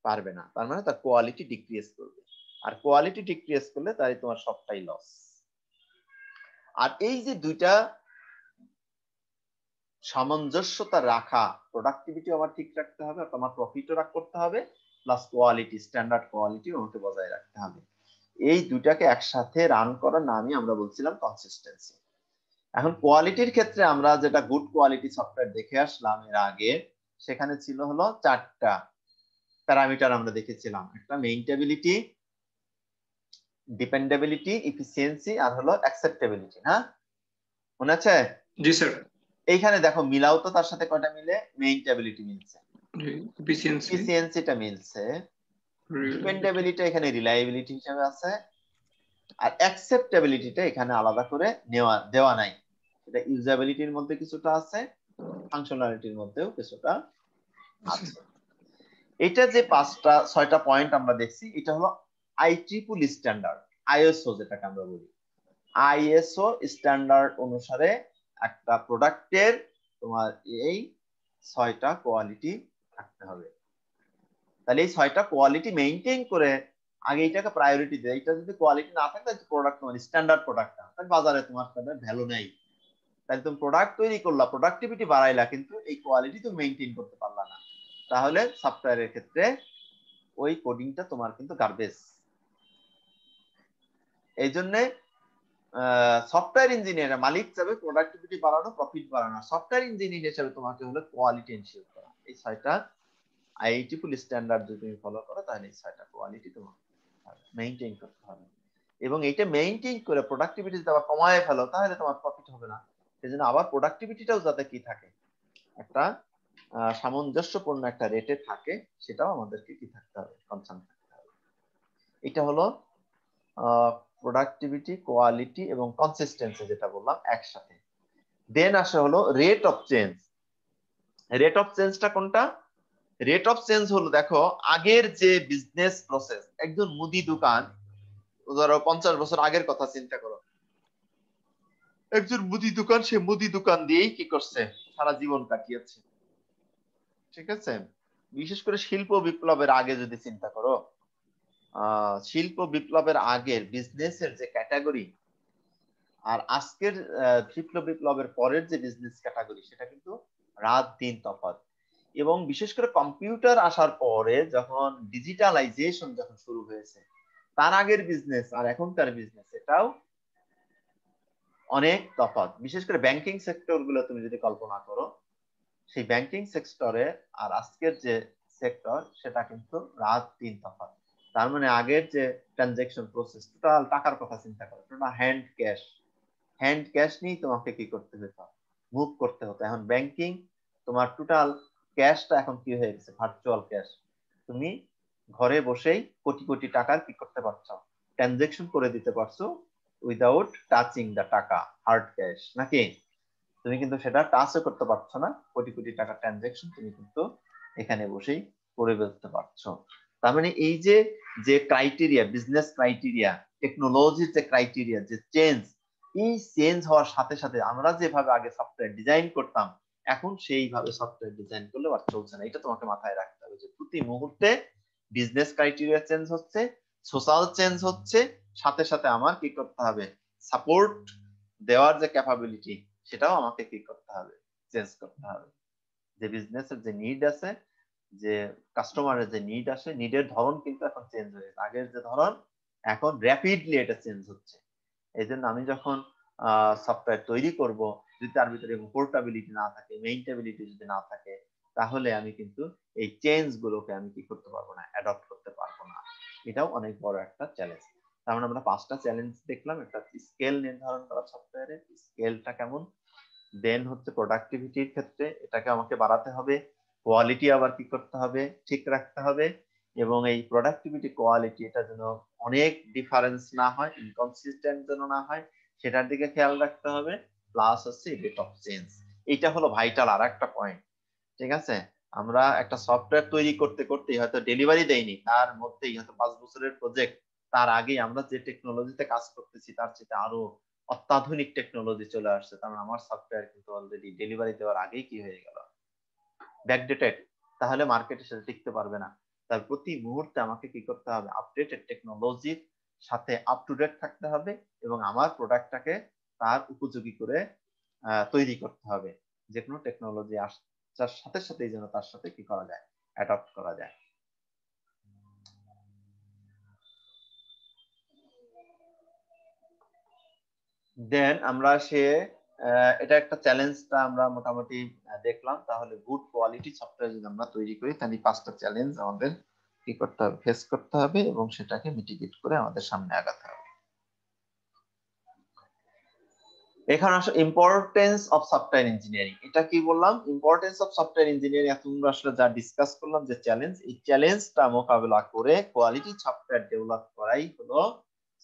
পারবে না। তার মানে তার কোয়ালিটি ডিক্রিজ করবে, আর কোয়ালিটি ডিক্রিজ করলে তাই তোমার সবটাই লস। আর এই যে দুইটা সামঞ্জস্যতা রাখা, প্রোডাক্টিভিটি আমার ঠিক রাখতে হবে, আর তোমার প্রফিটও করতে হবে, প্লাস কোয়ালিটি, স্ট্যান্ডার্ড কোয়ালিটি আমাকে বজায় রাখতে হবে। এই দুটাকে একসাথে রান করার নামই আমরা বলছিলাম কনসিস্টেন্সি। এখন কোয়ালিটির ক্ষেত্রে আমরা যেটা গুড কোয়ালিটি সফটওয়্যার দেখে আসলাম এর আগে, সেখানে ছিল হলো 4টা প্যারামিটার আমরা দেখেছিলাম। একটা মেইনটেবিলিটি, ডিপেন্ডেবিলিটি, এফিসিয়েন্সি আর হলো অ্যাকসেপ্টেবিলিটি। হ্যাঁ, মনে আছে? জি স্যার। এইখানে দেখো মিলাও তো, তার সাথে কয়টা মিলে? মেইনটেবিলিটি মিলছে, এফিসিয়েন্সি, এফিসিয়েন্সিটা মিলছে, ডিপেন্ডেবিলিটি এখানে রিলায়েবিলিটি হিসেবে আছে, আর অ্যাকসেপ্টেবিলিটিটা এখানে আলাদা করে দেওয়া নাই। এটা ইউজাবিলিটির মধ্যে কিছুটা আছে, ফাংশনালিটির মধ্যেও কিছুটা আছে। এটা যে 6টা পয়েন্ট আমরা দেখছি, এটা হলো IEEE স্ট্যান্ডার্ড, আইএসও যেটাকে আমরা বলি। আইএসও স্ট্যান্ডার্ড অনুসারে একটা প্রোডাক্টের তোমার এই 6টা কোয়ালিটি থাকতে হবে। তাহলে এই 6টা কোয়ালিটি মেইনটেইন করে আগে এটাকে প্রায়োরিটি দেয়। এটা যদি কোয়ালিটি না থাকে তাহলে প্রোডাক্ট তোমার স্ট্যান্ডার্ড প্রোডাক্ট না, তাহলে বাজারে তোমার ভ্যালু নেই। তাহলে তুমি প্রোডাক্ট তৈরি করলা, প্রোডাক্টিভিটি বাড়াইলা, কিন্তু এই কোয়ালিটি তুমি মেইনটেইন করতে পারলা না, তাহলে সফটওয়্যারের ক্ষেত্রে ওই কোডিংটা তোমার কিন্তু গার্বেজ। এই জন্য সফটওয়্যার ইঞ্জিনিয়ার মালিক হিসাবে প্রোডাক্টিভিটি বাড়ানো, প্রফিট বাড়ানো, সফটওয়্যার ইঞ্জিনিয়ার হিসেবে তোমাকে হলো কোয়ালিটি এনশিওর করা। এই 6টা IEEE স্ট্যান্ডার্ড যদি তুমি ফলো করো, তাহলে এই 6টা কোয়ালিটি তোমাকে মেইনটেইন করতে হবে। এবং এটা মেইনটেইন করে প্রোডাক্টিভিটি যদি আবার কমায় ফেলো, তাহলে তোমার প্রফিট হবে না। সেজন্য আবার প্রোডাক্টিভিটিটাও যাতে কি থাকে, একটা সামঞ্জস্যপূর্ণ একটা রেটে থাকে, সেটাও আমাদেরকে কি থাকতে হবে, কনসার্ন থাকতে হবে। এটা হলো প্রোডাক্টিভিটি, কোয়ালিটি এবং কনসিস্টেন্সি যেটা বললাম একসাথে। দেন আসে হলো rate of change. Rate of চেঞ্জটা কোনটা? রেট অফ চেঞ্জ হলো, দেখো আগের যে বিজনেস প্রসেস, একজন মুদি দোকান, ধরো 50 বছর আগের কথা চিন্তা করো, একজন মুদি দোকান, সে মুদি দোকান দিয়েই কি করছে, সারা জীবন কাটিয়েছে। ঠিক আছে? বিশেষ করে শিল্প বিপ্লবের আগে যদি চিন্তা করো, শিল্প বিপ্লবের আগের বিজনেসের যে ক্যাটাগরি আর আজকের বিপ্লবের পরের যে বিজনেস ক্যাটাগরি, সেটা কিন্তু রাত দিন তফাৎ। এবং বিশেষ করে কম্পিউটার আসার পরে যখন ডিজিটালাইজেশন যখন শুরু হয়েছে, তার আগের বিজনেস আর এখনকার বিজনেস, এটাও অনেক তফাৎ। বিশেষ করে ব্যাংকিং সেক্টর গুলো তুমি যদি কল্পনা করো, সেই ব্যাংকিং সেক্টরে আর আজকের যে সেক্টর, সেটা কিন্তু রাত দিন তফাৎ। তার মানে আগের যে ট্রানজেকশন প্রসেস, টোটাল টাকার কথা চিন্তা করো, টোটাল হ্যান্ড ক্যাশ নিয়ে তোমাকে কি করতে হতো, মুভ করতে হতো। এখন ব্যাংকিং তোমার টোটাল ক্যাশটা এখন কি হয়ে গেছে, ভার্চুয়াল ক্যাশ। তুমি ঘরে বসেই কোটি কোটি টাকার কি করতে পারছো, ট্রানজেকশন করে দিতে পারছো উইদাউট টাচিং দা টাকা, হার্ড ক্যাশ নাকি? তুমি কিন্তু সেটা টাচও করতে পারছো না, কোটি কোটি টাকা ট্রানজেকশন তুমি কিন্তু এখানে বসেই করে ফেলতে পারছো। তার মানে এই যে যে ক্রাইটেরিয়া, বিজনেস ক্রাইটেরিয়া, টেকনোলজির যে ক্রাইটেরিয়া, যে চেঞ্জ, এই চেঞ্জ হওয়ার সাথে সাথে আমরা যেভাবে আগে সফটওয়্যার ডিজাইন করতাম, এখন সেইভাবে সফটওয়্যার ডিজাইন করলে আর চলছে না। এটা তোমাকে মাথায় রাখতে হবে যে প্রতি মুহূর্তে বিজনেস ক্রাইটেরিয়া চেঞ্জ হচ্ছে, সোশ্যাল চেঞ্জ হচ্ছে, সাথে সাথে আমার কি করতে হবে, সাপোর্ট দেওয়ার যে ক্যাপাবিলিটি, সেটাও আমাকে কি করতে হবে, চেঞ্জ করতে হবে। যে বিজনেসের যে নিড আছে, যে কাস্টমারের যে নিড আসে, নিডের ধরন কিন্তু এখন চেঞ্জ হয়েছে। আগের যে ধরন, এখন র্যাপিডলি এটা চেঞ্জ হচ্ছে। এই জন্য আমি যখন সফটওয়্যার তৈরি করব, যদি তার ভিতরে পোর্টেবিলিটি না থাকে, মেইনটেবিলিটি যদি না থাকে, তাহলে আমি কিন্তু এই চেঞ্জ গুলোকে আমি কি করতে পারবো না, অ্যাডপ্ট করতে পারবো না। এটাও অনেক বড় একটা চ্যালেঞ্জ। তার মানে আমরা 5টা চ্যালেঞ্জ দেখলাম। একটা স্কেল নির্ধারণ করা, সফটওয়্যারের স্কেলটা কেমন, দেন হচ্ছে প্রোডাক্টিভিটির ক্ষেত্রে এটাকে আমাকে বাড়াতে হবে, কোয়ালিটি আবার কি করতে হবে, ঠিক রাখতে হবে, এবং এই প্রোডাক্টিভিটি কোয়ালিটি এটা যেন অনেক ডিফারেন্স না হয়, ইনকনসিস্টেন্ট যেন না হয়, সেটার দিকে খেয়াল রাখতে হবে। প্লাস হচ্ছে রেট অফ চেঞ্জ, এটা হলো ভাইটাল আর একটা পয়েন্ট। ঠিক আছে? আমরা একটা সফটওয়্যার তৈরি করতে করতে হয়তো ডেলিভারি দেয়নি, তার মধ্যেই হয়তো 5 বছরের প্রজেক্ট, তার আগে আমরা যে টেকনোলজিতে কাজ করতেছি তার চেয়ে আরো অত্যাধুনিক টেকনোলজি চলে আসছে। কারণ আমার সফটওয়্যার কিন্তু অলরেডি ডেলিভারি দেওয়ার আগেই কি হয়ে গেল, ব্যাকডেটেড। তাহলে মার্কেটে সেটা টিকতে পারবে না। তার প্রতি মুহূর্তে আমাকে কি করতে হবে, আপডেটেড টেকনোলজির সাথে আপ টু ডেট থাকতে হবে, এবং আমার প্রোডাক্টটাকে তার উপযোগী করে তৈরি করতে হবে। যে কোনো টেকনোলজি আসার সাথে সাথেই যেন তার সাথে কি করা যায়, অ্যাডপ্ট করা যায়। দেন আমরা এটা একটা চ্যালেঞ্জটা আমরা মোটামুটি দেখলাম। তাহলে গুড কোয়ালিটি সফটওয়্যার যদি আমরা তৈরি করি তাহলে 5টা চ্যালেঞ্জ আমাদের কি করতে হবে, ফেস করতে হবে এবং সেটাকে মিটিগেট করে আমাদের সামনে আগাতে হবে। এখানে আসলে ইম্পর্টেন্স অফ সফটওয়্যার ইঞ্জিনিয়ারিং, এটা কি বললাম, ইম্পর্টেন্স অফ সফটওয়্যার ইঞ্জিনিয়ারিং তোমরা আসলে যা ডিসকাস করলাম যে চ্যালেঞ্জ, এই চ্যালেঞ্জটা মোকাবেলা করে কোয়ালিটি সফটওয়্যার ডেভেলপ করাই হলো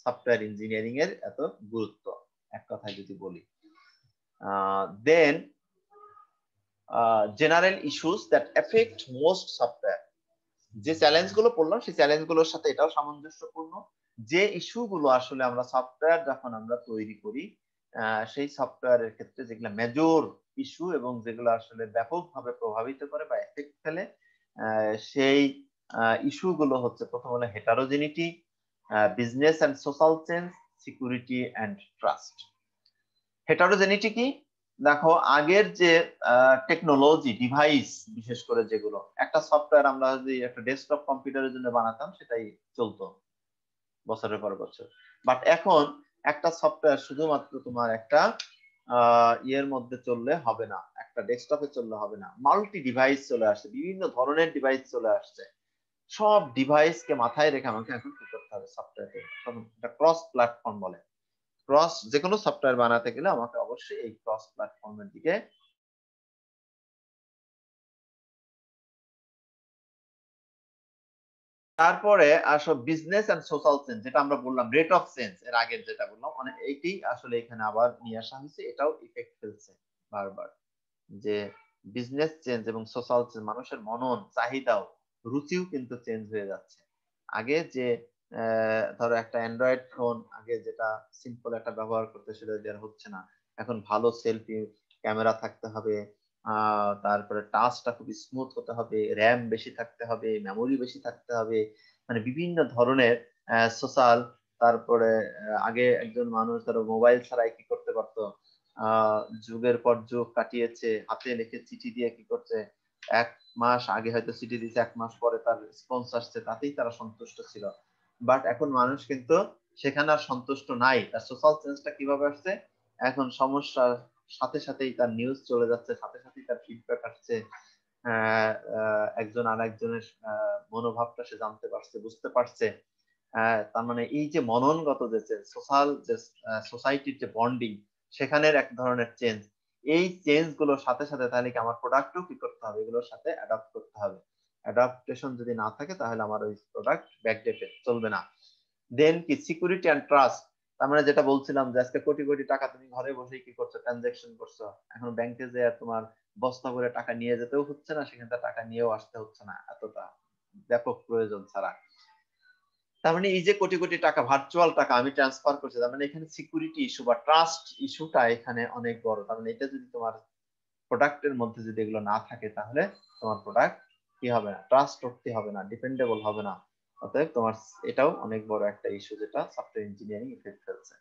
সফটওয়্যার ইঞ্জিনিয়ারিং এর এত গুরুত্ব, এক কথায় যদি বলি। Then general issues that affect most software, যে চ্যালেঞ্জগুলো পড়লাম সেই চ্যালেঞ্জগুলোর সাথে এটাও সামঞ্জস্যপূর্ণ যে ইস্যুগুলো আসলে আমরা সফটওয়্যার যখন আমরা তৈরি করি সেই সফটওয়্যারের ক্ষেত্রে যেগুলো মেজর ইস্যু এবং যেগুলো আসলে ব্যাপকভাবে প্রভাবিত করে বা এফেক্ট ফেলে, সেই ইস্যুগুলো হচ্ছে প্রথম হলো heterogeneity, business and social change, security and trust. Heterogeneity কি? দেখো আগের যে টেকনোলজি ডিভাইস, বিশেষ করে যেগুলো একটা সফটওয়্যার আমরা যদি একটা ডেস্কটপ কম্পিউটারের জন্য বানাতাম সেটাই চলতো বছরের পর বছর, বাট এখন একটা সফটওয়্যার শুধুমাত্র তোমার একটা ইয়ের মধ্যে চললে হবে না, একটা ডেস্কটপে চললে হবে না, মাল্টি ডিভাইস চলে আসছে, বিভিন্ন ধরনের ডিভাইস চলে আসছে, সব ডিভাইসকে মাথায় রেখে আমাকে এখন কি করতে হবে, সফটওয়্যার এটা ক্রস প্ল্যাটফর্ম বলে। ক্রস যে কোনো সফটওয়্যার বানাতে গেলে আমাকে অবশ্যই এই ক্রস প্ল্যাটফর্মের দিকে তারপরে আসো বিজনেস এন্ড সোশ্যাল চেঞ্জ, যেটা আমরা বললাম রেট অফ চেঞ্জ এর আগে যেটা বললাম, মানে এইটি আসলে এখানে আবার নিয়ে আসা হয়েছে, এটাও ইফেক্ট ফেলছে বারবার, যে বিজনেস চেঞ্জ এবং সোশ্যাল চেঞ্জ, মানুষের মনন চাহিদাও রুচিও কিন্তু চেঞ্জ হয়ে যাচ্ছে। আগে যে ধরো একটা অ্যান্ড্রয়েড ফোন আগে যেটা সিম্পল একটা ব্যবহার করতে সেটা দেওয়া হচ্ছে না, এখন ভালো সেলফি ক্যামেরা থাকতে হবে, তারপরে টাচটা খুব স্মুথ হতে হবে, র্যাম বেশি থাকতে হবে, মেমোরি বেশি থাকতে হবে, মানে বিভিন্ন ধরনের সোশ্যাল, তারপরে আগে একজন মানুষ ধরো মোবাইল ছাড়াই কি করতে পারতো, যুগের পর যুগ কাটিয়েছে, হাতে লিখে চিঠি দিয়ে কি করছে, 1 মাস আগে হয়তো চিঠি দিয়েছে, 1 মাস পরে তার রেসপন্স আসছে, তাতেই তারা সন্তুষ্ট ছিল। বাট এখন মানুষ কিন্তু সেখানে আর সন্তুষ্ট নাই। তার সোশ্যাল চেঞ্জটা কিভাবে আসছে, এখন সমস্যার সাথে সাথেই তার নিউজ চলে যাচ্ছে, সাথে সাথেই তার ফিডব্যাক আসছে, একজন আর একজনের মনোভাবটা সে জানতে পারছে, বুঝতে পারছে। তার মানে এই যে মননগত যে সোশ্যাল যে সোসাইটির যে বন্ডিং, সেখানের এক ধরনের চেঞ্জ, এই চেঞ্জ গুলোর সাথে সাথে তাহলে কি আমার প্রোডাক্টও কি করতে হবে, এগুলোর সাথে অ্যাডাপ্ট করতে হবে। অ্যাডাপ্টেশন যদি না থাকে তাহলে আমার ওই প্রোডাক্ট ব্যাকডেটেড চলবে না। দেন কি সিকিউরিটি এন্ড ট্রাস্ট, তার মানে যেটা বলছিলাম যে আজকে কোটি কোটি টাকা তুমি ঘরে বসেই কি করছো, ট্রানজাকশন করছো, এখন ব্যাংকে যে তোমার বস্তা করে টাকা নিয়ে যেতেও হচ্ছে না, সেখান থেকে টাকা নিয়েও আসতে হচ্ছে না এতটা ব্যাপক প্রয়োজন ছাড়া। তার মানে এই যে কোটি কোটি টাকা ভার্চুয়াল টাকা আমি ট্রান্সফার করছি, তার মানে এখানে সিকিউরিটি ইস্যু বা ট্রাস্ট ইস্যুটা এখানে অনেক বড়। তার মানে এটা যদি তোমার প্রোডাক্টের মধ্যে যদি এগুলো না থাকে তাহলে তোমার প্রোডাক্ট কি হবে না, ট্রাস্ট করতে হবে না, ডিপেন্ডেবল হবে না। অতএব তোমার এটাও অনেক বড় একটা ইস্যু যেটা সফটওয়্যার ইঞ্জিনিয়ারিং ইফেক্ট ফেলছে।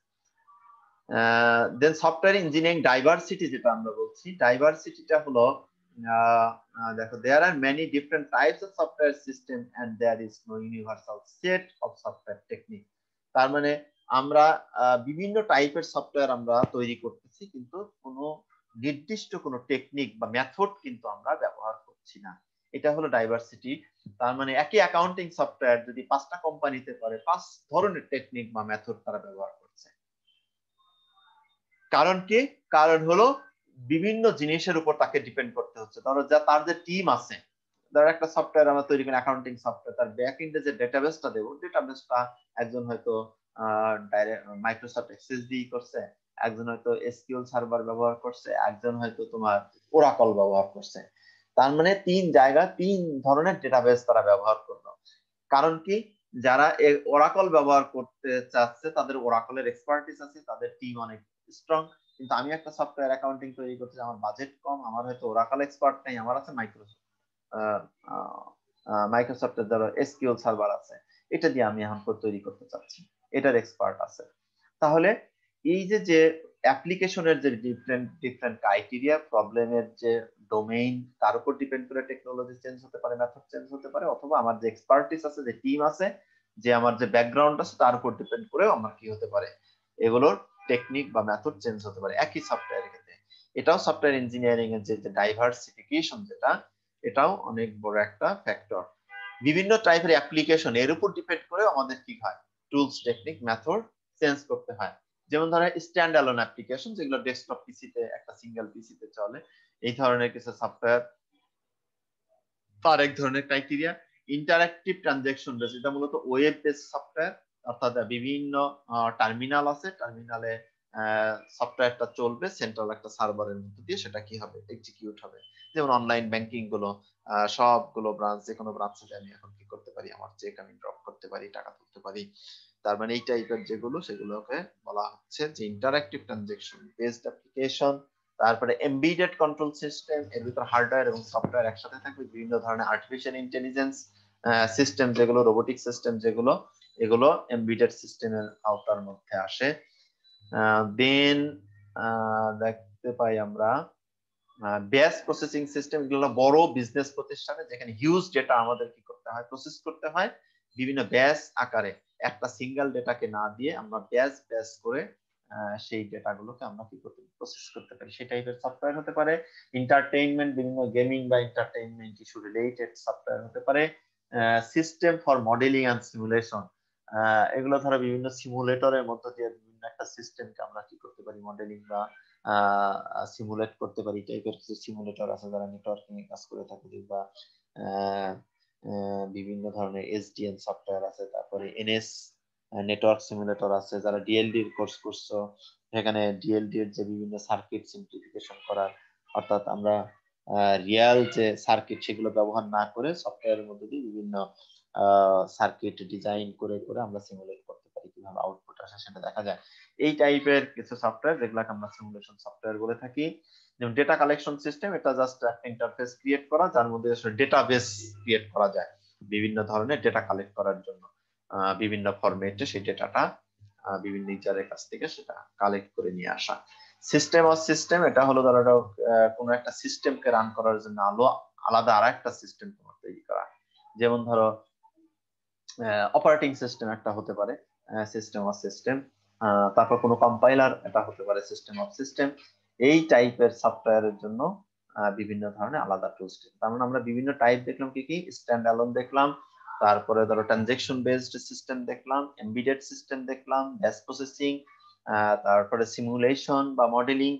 দেন সফটওয়্যার ইঞ্জিনিয়ারিং ডাইভার্সিটি, যেটা আমরা বলছি, ডাইভার্সিটিটা হলো দেখো there are many different types of software system and there is no universal set of software technique। তার মানে আমরা বিভিন্ন টাইপের সফটওয়্যার আমরা তৈরি করতেছি, কিন্তু কোনো নির্দিষ্ট কোনো টেকনিক বা মেথড কিন্তু আমরা ব্যবহার করছি না, এটা হলো ডাইভার্সিটি। তার মানে একই অ্যাকাউন্টিং সফটওয়্যার যদি 5টা কোম্পানিতে করে 5 ধরনের টেকনিক বা মেথড তারা ব্যবহার করছে। কারণ কি? কারণ হলো বিভিন্ন জিনিসের উপর তাকে ডিপেন্ড করতে হচ্ছে। ধরো তার যে টিম আছে, ধরো একটা সফটওয়্যার আমরা তৈরি করি অ্যাকাউন্টিং সফটওয়্যার, তার ব্যাক এন্ডে যে ডেটাবেসটা দেবো, ডেটাবেসটা একজন হয়তো ডাইরেক্ট মাইক্রোসফট এক্সেস দিয়ে করছে, একজন হয়তো এসকিউএল সার্ভার ব্যবহার করছে, একজন হয়তো তোমার ওরাকল ব্যবহার করছে। তার মানে 3 জায়গা 3 ধরনের ডেটাবেস তারা ব্যবহার করলো। কারণ কি? যারা ওরাকল ব্যবহার করতে চাচ্ছে তাদের ওরাকলের এক্সপার্টিস আছে, তাদের টিম অনেক স্ট্রং। কিন্তু আমি একটা সফটওয়্যার অ্যাকাউন্টিং তৈরি করতে, আমার বাজেট কম, আমার হয়তো ওরাকল এক্সপার্ট নাই, আমার আছে মাইক্রোসফটের ধরো এসকিউএল সার্ভার আছে, এটা দিয়ে আমি এখন তৈরি করতে চাচ্ছি, এটার এক্সপার্ট আছে। তাহলে এই যে অ্যাপ্লিকেশনের যে ডিফারেন্ট ক্রাইটেরিয়া, প্রবলেমের যে ডোমেইন, তার উপর ডিপেন্ড করে টেকনোলজি চেঞ্জ হতে পারে, মেথড চেঞ্জ হতে পারে, অথবা আমার যে এক্সপার্টিস আছে, যে টিম আছে, যে আমার যে ব্যাকগ্রাউন্ড আছে, তার উপর ডিপেন্ড করে আমার কি হতে পারে, এগুলোর টেকনিক বা মেথড চেঞ্জ হতে পারে একই সফটওয়্যারের ক্ষেত্রে। এটাও সফটওয়্যার ইঞ্জিনিয়ারিং এর যে ডাইভার্সিফিকেশন যেটা, এটাও অনেক বড় একটা ফ্যাক্টর। বিভিন্ন টাইপের অ্যাপ্লিকেশন এর উপর ডিপেন্ড করে আমাদের কি হয়, টুলস টেকনিক মেথড চেঞ্জ করতে হয়। যেমন ধরো স্ট্যান্ড অ্যালোন অ্যাপ্লিকেশন যেগুলো ডেস্কটপ পিসিতে একটা সিঙ্গেল পিসিতে চলে, এই ধরনের কিছু সফটওয়্যার। আর এক ধরনের ক্রাইটেরিয়া ইন্টারঅ্যাক্টিভ ট্রানজ্যাকশন বেস, এটা মূলত ওয়েব বেস সফটওয়্যার, অর্থাৎ বিভিন্ন টার্মিনাল আছে, টার্মিনালে সফটওয়্যারটা চলবে সেন্ট্রাল একটা সার্ভারের মধ্যে দিয়ে, সেটা কি হবে এক্সিকিউট হবে। যেমন অনলাইন ব্যাংকিং গুলো সবগুলো ব্রাঞ্চ, যে কোনো ব্রাঞ্চে আমি এখন কি করতে পারি, আমার চেক আমি ড্রপ করতে পারি, টাকা তুলতে পারি। তার মানে এই টাইপের যেগুলো, সেগুলোকে বলা হচ্ছে যে ইন্টারঅ্যাক্টিভ ট্রানজ্যাকশন বেসড অ্যাপ্লিকেশন। তারপরে এমবেডেড কন্ট্রোল সিস্টেম, এর ভিতর হার্ডওয়্যার এবং সফটওয়্যার একসাথে থাকবে। বিভিন্ন ধরনের আর্টিফিশিয়াল ইন্টেলিজেন্স সিস্টেম যেগুলো, রোবোটিক সিস্টেম যেগুলো, এগুলো এমবেডেড সিস্টেমের আওতার মধ্যে আসে। দেন দেখতে পাই আমরা ব্যাচ প্রসেসিং সিস্টেম, এগুলো বড় বিজনেস প্রতিষ্ঠানে যেখানে হিউজ ডেটা আমাদের কি করতে হয়, প্রসেস করতে হয় বিভিন্ন ব্যাচ আকারে। একটা সিঙ্গেল ডেটাকে না দিয়ে আমরা ব্যাচ ব্যাচ করে সেই ডেটাগুলোকে আমরা কি করতে প্রসেস করতে পারি, সেই টাইপের সফটওয়্যার হতে পারে। এন্টারটেইনমেন্ট, বিভিন্ন গেমিং বা এন্টারটেইনমেন্ট ইস্যু রিলেটেড সফটওয়্যার হতে পারে। System for modelling and simulation, এগুলো ধরো বিভিন্ন সিমুলেটরের মধ্য দিয়ে বিভিন্ন একটা সিস্টেমকে আমরা কি করতে পারি, মডেলিং বা সিমুলেট করতে পারি। টাইপের কিছু সিমুলেটর আছে যারা নেটওয়ার্কিং এ কাজ করে থাকে, বা বিভিন্ন ধরনের এসডিএন সফটওয়্যার আছে, তারপরে এনএস নেটওয়ার্ক সিমুলেটর আছে। যারা ডিএলডি এর কোর্স করছো, সেখানে ডিএলডি এর যে বিভিন্ন সার্কিট সিম্পলিফিকেশন করার, অর্থাৎ আমরা রিয়েল যে সার্কিট সেগুলো ব্যবহার না করে সফটওয়্যারের মধ্যে দিয়ে বিভিন্ন সার্কিট ডিজাইন করে করে আমরা সিমুলেট করতে পারি, কিভাবে আউটপুট আসে সেটা দেখা যায়। এই টাইপের কিছু সফটওয়্যার যেগুলোকে আমরা সিমুলেশন সফটওয়্যার বলে থাকি। যেমন ডেটা কালেকশন সিস্টেম, এটা জাস্ট একটা ইন্টারফেস ক্রিয়েট করা যার মধ্যে ডেটাবেস ক্রিয়েট করা যায় বিভিন্ন ধরনের ডেটা কালেক্ট করার জন্য। বিভিন্ন ফরম্যাটে সেই ডেটাটা বিভিন্ন ইউজারের কাছ থেকে সেটা কালেক্ট করে নিয়ে আসা। সিস্টেম অফ সিস্টেম, এটা হলো ধরো কোনো একটা সিস্টেমকে রান করার জন্য আলাদা আর একটা সিস্টেম তোমার তৈরি করা। যেমন ধরো অপারেটিং সিস্টেম একটা হতে পারে সিস্টেম অফ সিস্টেম, তারপর কোনো কম্পাইলার এটা হতে পারে সিস্টেম অফ সিস্টেম। এই টাইপের সফটওয়্যারের জন্য বিভিন্ন ধরনের আলাদা টুলস। তার মানে আমরা বিভিন্ন টাইপ দেখলাম, কি কি স্ট্যান্ড অ্যালোন দেখলাম, তারপরে ধরো ট্রানজ্যাকশন বেসড সিস্টেম দেখলাম, এমবেডেড সিস্টেম দেখলাম, ব্যাচ প্রসেসিং, তারপরে সিমুলেশন বা মডেলিং,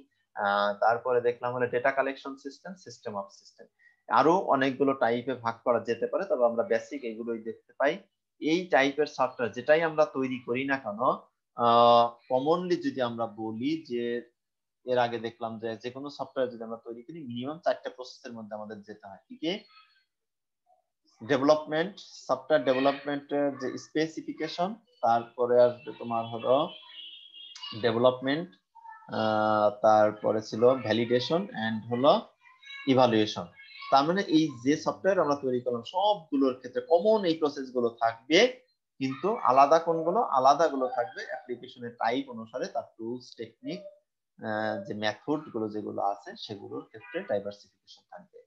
তারপরে দেখলাম হলো data collection system, system of system. আরো অনেকগুলো টাইপে ভাগ করা যেতে পারে, তবে আমরা বেসিক এগুলোই দেখতে পাই। এই টাইপের সফটওয়্যার যেটাই আমরা তৈরি করি না কেন, কমনলি যদি আমরা বলি যে এর আগে দেখলাম যে যে কোনো সফটওয়্যার যদি আমরা তৈরি করি মিনিমাম 4টা প্রসেসের মধ্যে আমাদের যেতে হয়। কি কি? ডেভেলপমেন্ট, সফটওয়্যার ডেভেলপমেন্টের যে স্পেসিফিকেশন, তারপরে আসবে তোমার হলো ডেভেলপমেন্ট, তারপরে ছিল ভ্যালিডেশন এন্ড হলো ইভালুয়েশন। তার মানে এই যে সফটওয়্যার আমরা তৈরি করলাম সবগুলোর ক্ষেত্রে কমন এই প্রসেস গুলো থাকবে, কিন্তু আলাদা কোনগুলো, আলাদা গুলো থাকবে অ্যাপ্লিকেশনের টাইপ অনুসারে, তার টুলস টেকনিক যে মেথড গুলো যেগুলো আছে সেগুলোর ক্ষেত্রে ডাইভার্সিফিকেশন থাকবে।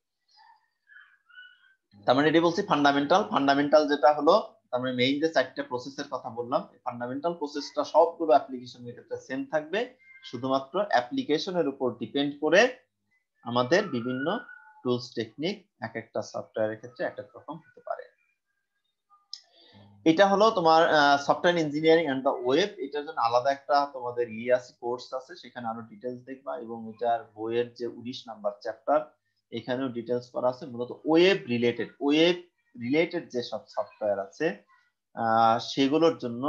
তার মানে এটি বলছি ফান্ডামেন্টাল। ফান্ডামেন্টাল যেটা হলো, তার মানে মেইন যে 4টা প্রসেসের কথা বললাম, ফান্ডামেন্টাল প্রসেসটা সবগুলো অ্যাপ্লিকেশনের ক্ষেত্রে সেম থাকবে, শুধুমাত্র অ্যাপ্লিকেশনের উপর ডিপেন্ড করে আমাদের বিভিন্ন টুলস টেকনিক এক একটা সফটওয়্যারের ক্ষেত্রে এক এক রকম হতে পারে। এটা হলো তোমার software engineering and the web. এটার জন্য আলাদা একটা তোমাদের আছে, কোর্স আছে, সেখানে আরো ডিটেইলস দেখবা, এবং এটার বইয়ের যে 19 নাম্বার চ্যাপ্টার এখানেও ডিটেইলস করা আছে। মূলত ওয়েব রিলেটেড যে সব সফটওয়্যার আছে সেগুলোর জন্য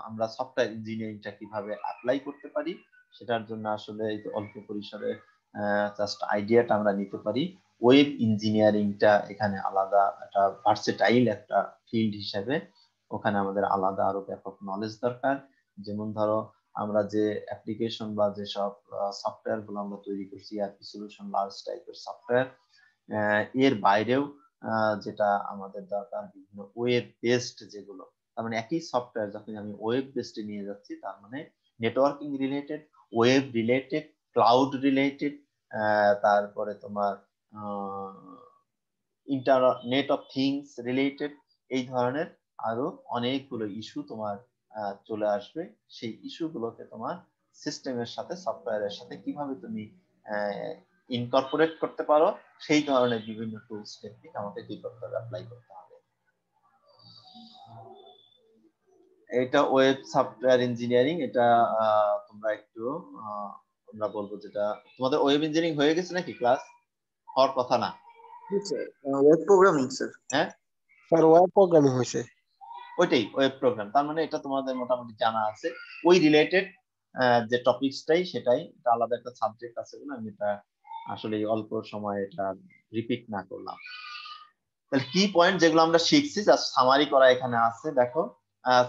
আমরা সফটওয়্যার ইঞ্জিনিয়ারিংটা কিভাবে অ্যাপ্লাই করতে পারি সেটার জন্য আসলে এই যে অল্প পরিসরে জাস্ট আইডিয়াটা আমরা নিতে পারি। ওয়েব ইঞ্জিনিয়ারিংটা এখানে আলাদা একটা ভার্সেটাইল একটা ফিল্ড হিসেবে, ওখানে আমাদের আলাদা আরো ব্যাপক নলেজ দরকার। যেমন ধরো আমরা যে অ্যাপ্লিকেশন বা যে সব সফটওয়্যার গুলো আমরা তৈরি করছি, ইআরপি সলিউশন, লার্জ টাইপের সফটওয়্যার, এর বাইরেও যেটা আমাদের দরকার বিভিন্ন ওয়েব বেসড যেগুলো। তার মানে একই সফটওয়্যার যখন আমি ওয়েব বেসডে নিয়ে যাচ্ছি, তার মানে networking related, web related, cloud related, তারপরে তোমার ইন্টারনেট অফ থিংস রিলেটেড, এই ধরনের আরো অনেকগুলো ইস্যু তোমার চলে আসবে। সেই ইস্যুগুলোকে তোমার সিস্টেমের সাথে সফটওয়্যারের সাথে কিভাবে তুমি ইনকর্পোরেট করতে পারো, সেই ধরনের বিভিন্ন টুলস টেকনিক আমাকে কি করতে হবে, অ্যাপ্লাই করতে হবে। এটা ওয়েব সফটওয়্যার ইঞ্জিনিয়ারিং। এটা তোমরা একটু আমরা বলবো যেটা তোমাদের ওয়েব ইঞ্জিনিয়ারিং হয়ে গেছে নাকি, ক্লাস হওয়ার কথা না? Web programming sir. হ্যাঁ স্যার ওয়েব প্রোগ্রামিং হয়েছে। ওইটাই ওয়েব প্রোগ্রাম, তার মানে এটা তোমাদের মোটামুটি জানা আছে, ওই রিলেটেড যে টপিকসটাই সেটাই। এটা আলাদা একটা সাবজেক্ট আছে বলে আমি এটা আসলে অল্প সময় এটা রিপিট না করলাম। তাহলে কি পয়েন্ট যেগুলো আমরা শিখছি জাস্ট সামারি করা এখানে আছে। দেখো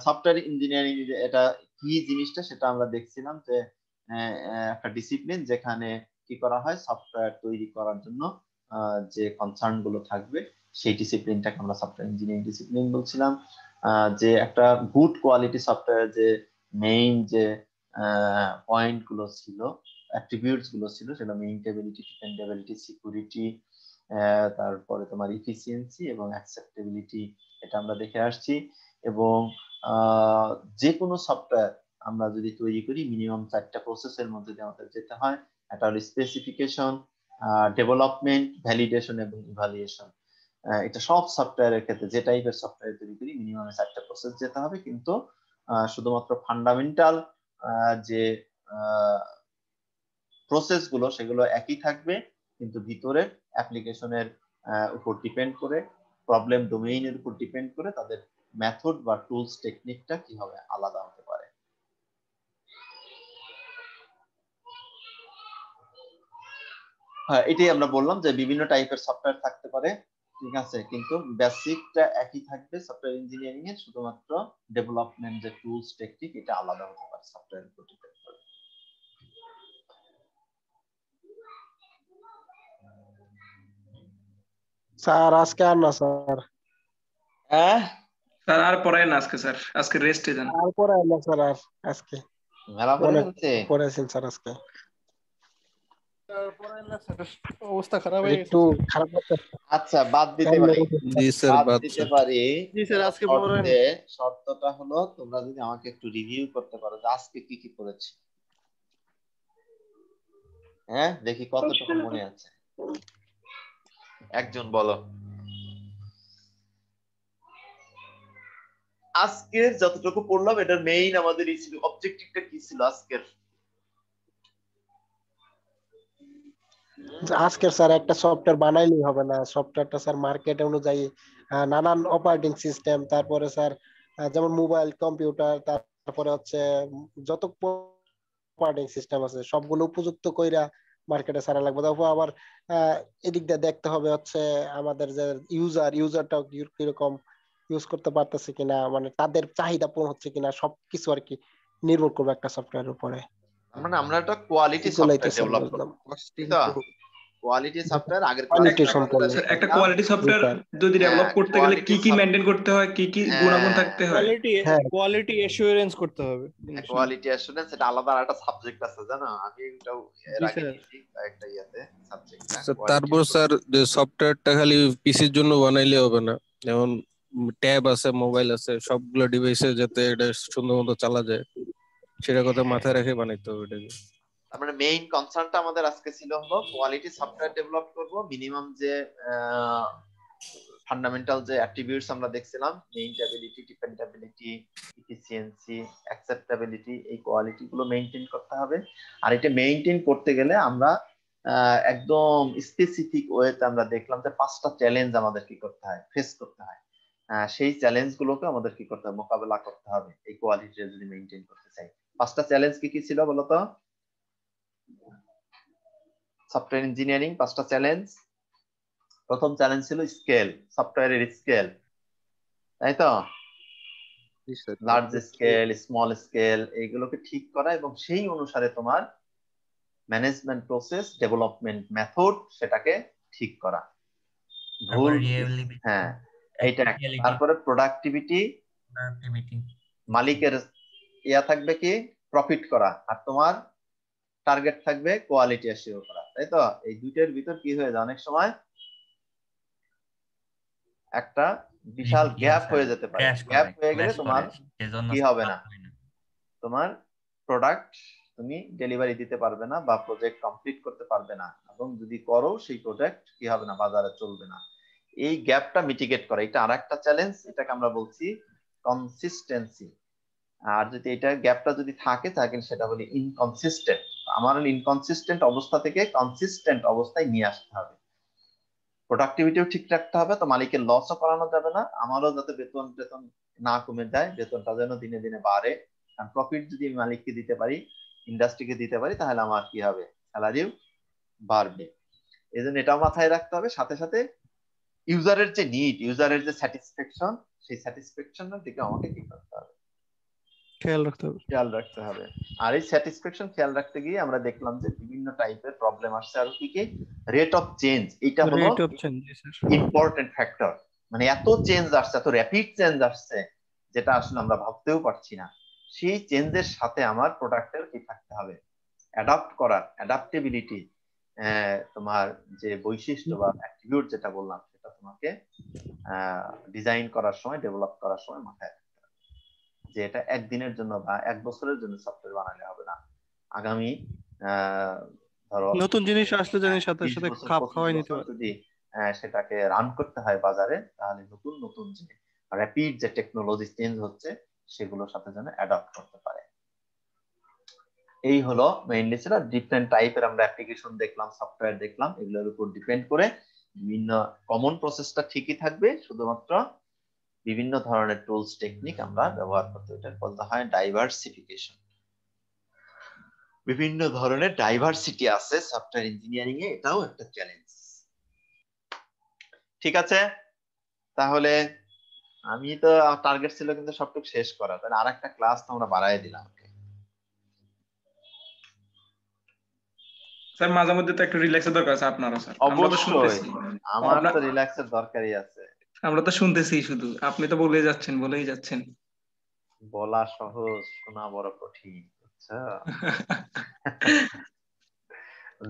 সফটওয়্যার ইঞ্জিনিয়ারিং এটা কি জিনিসটা সেটা আমরা দেখছিলাম যে একটা ডিসিপ্লিন যেখানে কি করা হয়, সফটওয়্যার তৈরি করার জন্য যে কনসার্ন গুলো থাকবে সেই ডিসিপ্লিনটাকে আমরা সফটওয়্যার ইঞ্জিনিয়ারিং ডিসিপ্লিন বলছিলাম। যে একটা গুড কোয়ালিটি সফটওয়্যার যে মেইন যে পয়েন্ট গুলো ছিল, অ্যাট্রিবিউটস গুলো ছিল, সেটা মেইনটেবিলিটি, ডিপেন্ডেবিলিটি, সিকিউরিটি, তারপরে তোমার ইফিসিয়েন্সি এবং অ্যাকসেপ্টেবিলিটি, এটা আমরা দেখে আসছি। এবং যে কোনো সফটওয়্যার আমরা যদি তৈরি করি মিনিমাম 4টা প্রসেসের মধ্যে দিয়ে আমাদের যেতে হয়। একটা হলো স্পেসিফিকেশন, ডেভেলপমেন্ট, ভ্যালিডেশন এবং ইভালুয়েশন। এটা সব সফটওয়্যারের ক্ষেত্রে যে টাইপের সফটওয়্যার তৈরি করি মিনিমাম 4টা প্রসেস যেতে হবে, কিন্তু শুধুমাত্র ফান্ডামেন্টাল যে প্রসেস গুলো সেগুলো একই থাকবে, কিন্তু ভিতরে অ্যাপ্লিকেশনের উপর ডিপেন্ড করে, প্রবলেম ডোমেইনের উপর ডিপেন্ড করে তাদের মেথড বা টুলস টেকনিকটা কি হবে, আলাদা হতে পারে। হ্যাঁ, এটাই আমরা বললাম যে বিভিন্ন টাইপের সফটওয়্যার থাকতে পারে, ঠিক আছে, কিন্তু বেসিকটা একই থাকবে সফটওয়্যার ইঞ্জিনিয়ারিং এর, শুধুমাত্র ডেভেলপমেন্ট যে টুলস টেকনিক এটা আলাদা হতে পারে সফটওয়্যারের উপর ডিপেন্ড করে। স্যার আজকে আর না স্যার। হ্যাঁ স্যার আর পড়ায় না আজকে স্যার, আজকে রেস্টে যান। আর পড়ায় না স্যার আর আজকে। মেলা পরে অনেক হচ্ছে পড়াইছেন স্যার আজকে। অবস্থা খারাপ হয়ে গেছে একটু খারাপ লাগছে। আচ্ছা বাদ দিতে পারি, জি স্যার, বাদ দিতে পারি। জি স্যার, আজকে পড়ায় না। শর্তটা হলো তোমরা যদি আমাকে একটু রিভিউ করতে পারো যে আজকে কি কি পড়েছি। হ্যাঁ দেখি কতটুকু মনে আছে, একজন বলো। আজকের যতটুকু পড়লাম এটার মেইন আমাদের অবজেক্টিভটা কি ছিল আজকের? আজকে স্যার একটা সফটওয়্যার বানাইলেই হবে না, সফটওয়্যারটা স্যার মার্কেট অনুযায়ী নানান অপারেটিং সিস্টেম, তারপরে স্যার যেমন মোবাইল, কম্পিউটার, তারপরে হচ্ছে যত অপারেটিং সিস্টেম আছে সবগুলো উপযুক্ত কইরা মার্কেটে ছাড়া লাগবে। তারপর আবার এদিক দিয়ে দেখতে হবে হচ্ছে আমাদের যে ইউজারটাও কিরকম ইউজ করতে পারতেছে কিনা, মানে তাদের চাহিদা পূরণ হচ্ছে কিনা, সবকিছু আর কি নির্ভর করবে একটা সফটওয়্যারের উপরে। মানে আমরা একটা কোয়ালিটি এগুলাই তো সফটওয়্যার স্যার ডেভেলপ বুঝলাম। করব, কোয়ালিটি সফটওয়্যার। আগের কোয়ালিটি ক্লাসে সম্পন্ন স্যার একটা কোয়ালিটি সফটওয়্যার যদি ডেভেলপ করতে গেলে কি কি মেনটেন করতে হয়, কি কি গুণাগুণ থাকতে হয়? কোয়ালিটি অ্যাসুরেন্স করতে হবে। কোয়ালিটি অ্যাসুরেন্স এটা আলাদা একটা সাবজেক্ট আছে জানো, আমি এটাও এর জি আগে স্যার। নিয়েছি একটা ইয়াতে সাবজেক্টটা। স্যার তারপর স্যার যে সফটওয়্যারটা খালি পিসির জন্য বানাইলে হবে না, যেমন ট্যাব আছে, মোবাইল আছে, সবগুলো ডিভাইসে যাতে এটা সুন্দর মতো চালা যায় সেটা কথা মাথায় রেখে বানাইতে হবে এটাকে। তার মানে মেইন কনসার্নটা আমাদের আজকে ছিল হলো কোয়ালিটি সফটওয়্যার ডেভেলপ করব, মিনিমাম যে ফান্ডামেন্টাল যে অ্যাট্রিবিউটস আমরা দেখছিলাম, মেইনটেবিলিটি, ডিপেন্ডেবিলিটি, এফিসিয়েন্সি, অ্যাকসেপ্টেবিলিটি, এই কোয়ালিটি গুলো মেইনটেইন করতে হবে। আর এটা মেইনটেইন করতে গেলে আমরা একদম স্পেসিফিক ওয়েতে আমরা দেখলাম যে 5টা চ্যালেঞ্জ আমাদের কি করতে হয়, ফেস করতে হয়। সেই চ্যালেঞ্জ গুলোকে আমাদের কি করতে হবে, মোকাবেলা করতে হবে এই কোয়ালিটি যদি মেইনটেইন করতে চাই। 5টা চ্যালেঞ্জ কি কি ছিল বলতো? সফটওয়্যার ইঞ্জিনিয়ারিং 5টা চ্যালেঞ্জ। প্রথম চ্যালেঞ্জ ছিল স্কেল, সফটওয়্যারের স্কেল, তাই তো? লার্জ স্কেল, স্মল স্কেল, এইগুলোকে ঠিক করা এবং সেই অনুসারে তোমার ম্যানেজমেন্ট প্রসেস, ডেভেলপমেন্ট মেথড সেটাকে ঠিক করা। ভুল, হ্যাঁ এইটা। তারপরে প্রোডাক্টিভিটি, মালিকের ইয়া থাকবে কি প্রফিট করা, আর তোমার টার্গেট থাকবে কোয়ালিটি অ্যাসিওর করা, তাই তো? এই দুইটার ভিতর কি হয়ে যায় অনেক সময় একটা বিশাল গ্যাপ হয়ে যেতে পারে। গ্যাপ হয়ে গেলে তোমার কি হবে না, তোমার প্রোডাক্ট তুমি ডেলিভারি দিতে পারবে না বা প্রজেক্ট কমপ্লিট করতে পারবে না, এবং যদি করো সেই প্রজেক্ট কি হবে না, বাজারে চলবে না। এই গ্যাপটা মিটিগেট করা, এটা আরেকটা চ্যালেঞ্জ, এটাকে আমরা বলছি কনসিস্টেন্সি। আর যদি এটা গ্যাপটা যদি থাকে তাহলে সেটা বলি ইনকনসিস্টেন্ট। আমার ইনকনসিস্টেন্ট অবস্থা থেকে কনসিস্টেন্ট অবস্থায় নিয়ে আসতে হবে। প্রোডাক্টিভিটিও ঠিক রাখতে হবে, তো মালিকের লসও করানো যাবে না, আমারও যাতে বেতন না কমে যায়, বেতনটা যেন দিনে দিনে বাড়ে। কারণ প্রফিট যদি আমি মালিককে দিতে পারি, ইন্ডাস্ট্রিকে দিতে পারি, তাহলে আমার কি হবে, স্যালারিও বাড়বে। এই জন্য এটাও মাথায় রাখতে হবে। সাথে সাথে ইউজারের যে নিড, ইউজারের যে স্যাটিসফ্যাকশন, সেই স্যাটিসফ্যাকশনের দিকে আমাকে কি করতে হবে, খেয়াল রাখতে হবে। খেয়াল রাখতে হবে। আর এই স্যাটিসফ্যাকশন খেয়াল রাখতে গিয়ে আমরা দেখলাম যে বিভিন্ন টাইপের প্রবলেম আসছে। আর কি কি, রেট অফ চেঞ্জ, এটা হলো rate of change, sir, important factor. মানে এত চেঞ্জ আসছে, এত র্যাপিড চেঞ্জ আসছে, যেটা আসলে আমরা ভাবতেও পারছি না। সেই চেঞ্জের সাথে আমার প্রোডাক্টের কি থাকতে হবে, অ্যাডাপ্ট করার অ্যাডাপ্টেবিলিটি, তোমার যে বৈশিষ্ট্য বা অ্যাট্রিবিউট যেটা বললাম, সেটা তোমাকে ডিজাইন করার সময়, ডেভেলপ করার সময় মাথায় রাখতে হবে যে এটা একদিনের জন্য বা এক বছরের জন্য সফটওয়্যার বানালে হবে না। আগামী ধরো নতুন জিনিস আসলে জানি সাথে 20 সাথে বছর, খাপ 25 খাওয়াই নিতে বছর পারে। যদি সেটাকে রান করতে হয় বাজারে, তাহলে নতুন নতুন যে র্যাপিড যে টেকনোলজি চেঞ্জ হচ্ছে, সেগুলোর সাথে যেন অ্যাডাপ্ট করতে পারে। এই হলো মেইনলি সেটা। ডিফারেন্ট টাইপের আমরা অ্যাপ্লিকেশন দেখলাম, সফটওয়্যার দেখলাম, এগুলোর উপর ডিপেন্ড করে বিভিন্ন কমন প্রসেসটা ঠিকই থাকবে, শুধুমাত্র বিভিন্ন ধরনের টুলস টেকনিক আমরা ব্যবহার করতে, এটা বলতে হয় ডাইভার্সিফিকেশন। বিভিন্ন ধরনের ডাইভার্সিটি আছে সফটওয়্যার ইঞ্জিনিয়ারিং এ, এটাও একটা চ্যালেঞ্জ। ঠিক আছে, তাহলে আমি তো টার্গেট ছিল কিন্তু সবটুকু শেষ করা, তাহলে আরেকটা ক্লাস তো আমরা বাড়াই দিলাম। স্যার মাঝে মধ্যে তো একটু রিল্যাক্সের দরকার আছে আপনারও স্যার, আমরা তো অবশ্যই, শুনতেছি। আমার তো রিল্যাক্সের দরকারই আছে। আমরা তো শুনতেছি শুধু, আপনি তো বলেই যাচ্ছেন। বলা সহজ, শোনা বড় কঠিন, বুঝছো?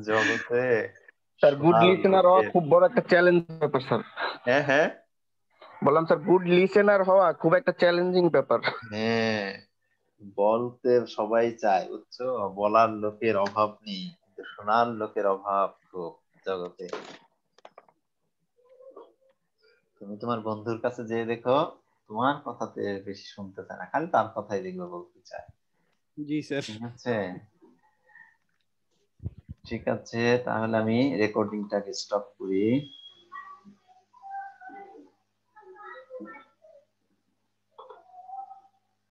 জগতে স্যার গুড লিসেনার হওয়া খুব বড় একটা চ্যালেঞ্জ ব্যাপার স্যার। হ্যাঁ হ্যাঁ, বললাম স্যার গুড লিসেনার হওয়া খুব একটা চ্যালেঞ্জিং ব্যাপার। হ্যাঁ, বলতে সবাই চায়, বুঝছো, বলার লোকের অভাব নেই, কিন্তু শোনার লোকের অভাব খুব জগতে। তুমি তোমার বন্ধুর কাছে যেয়ে দেখো, তোমার কথাতে বেশি শুনতে চায় না, খালি তার কথাই দেখবে বলতে চায়। জি স্যার। ঠিক আছে, ঠিক আছে, তাহলে আমি রেকর্ডিংটাকে স্টপ করি।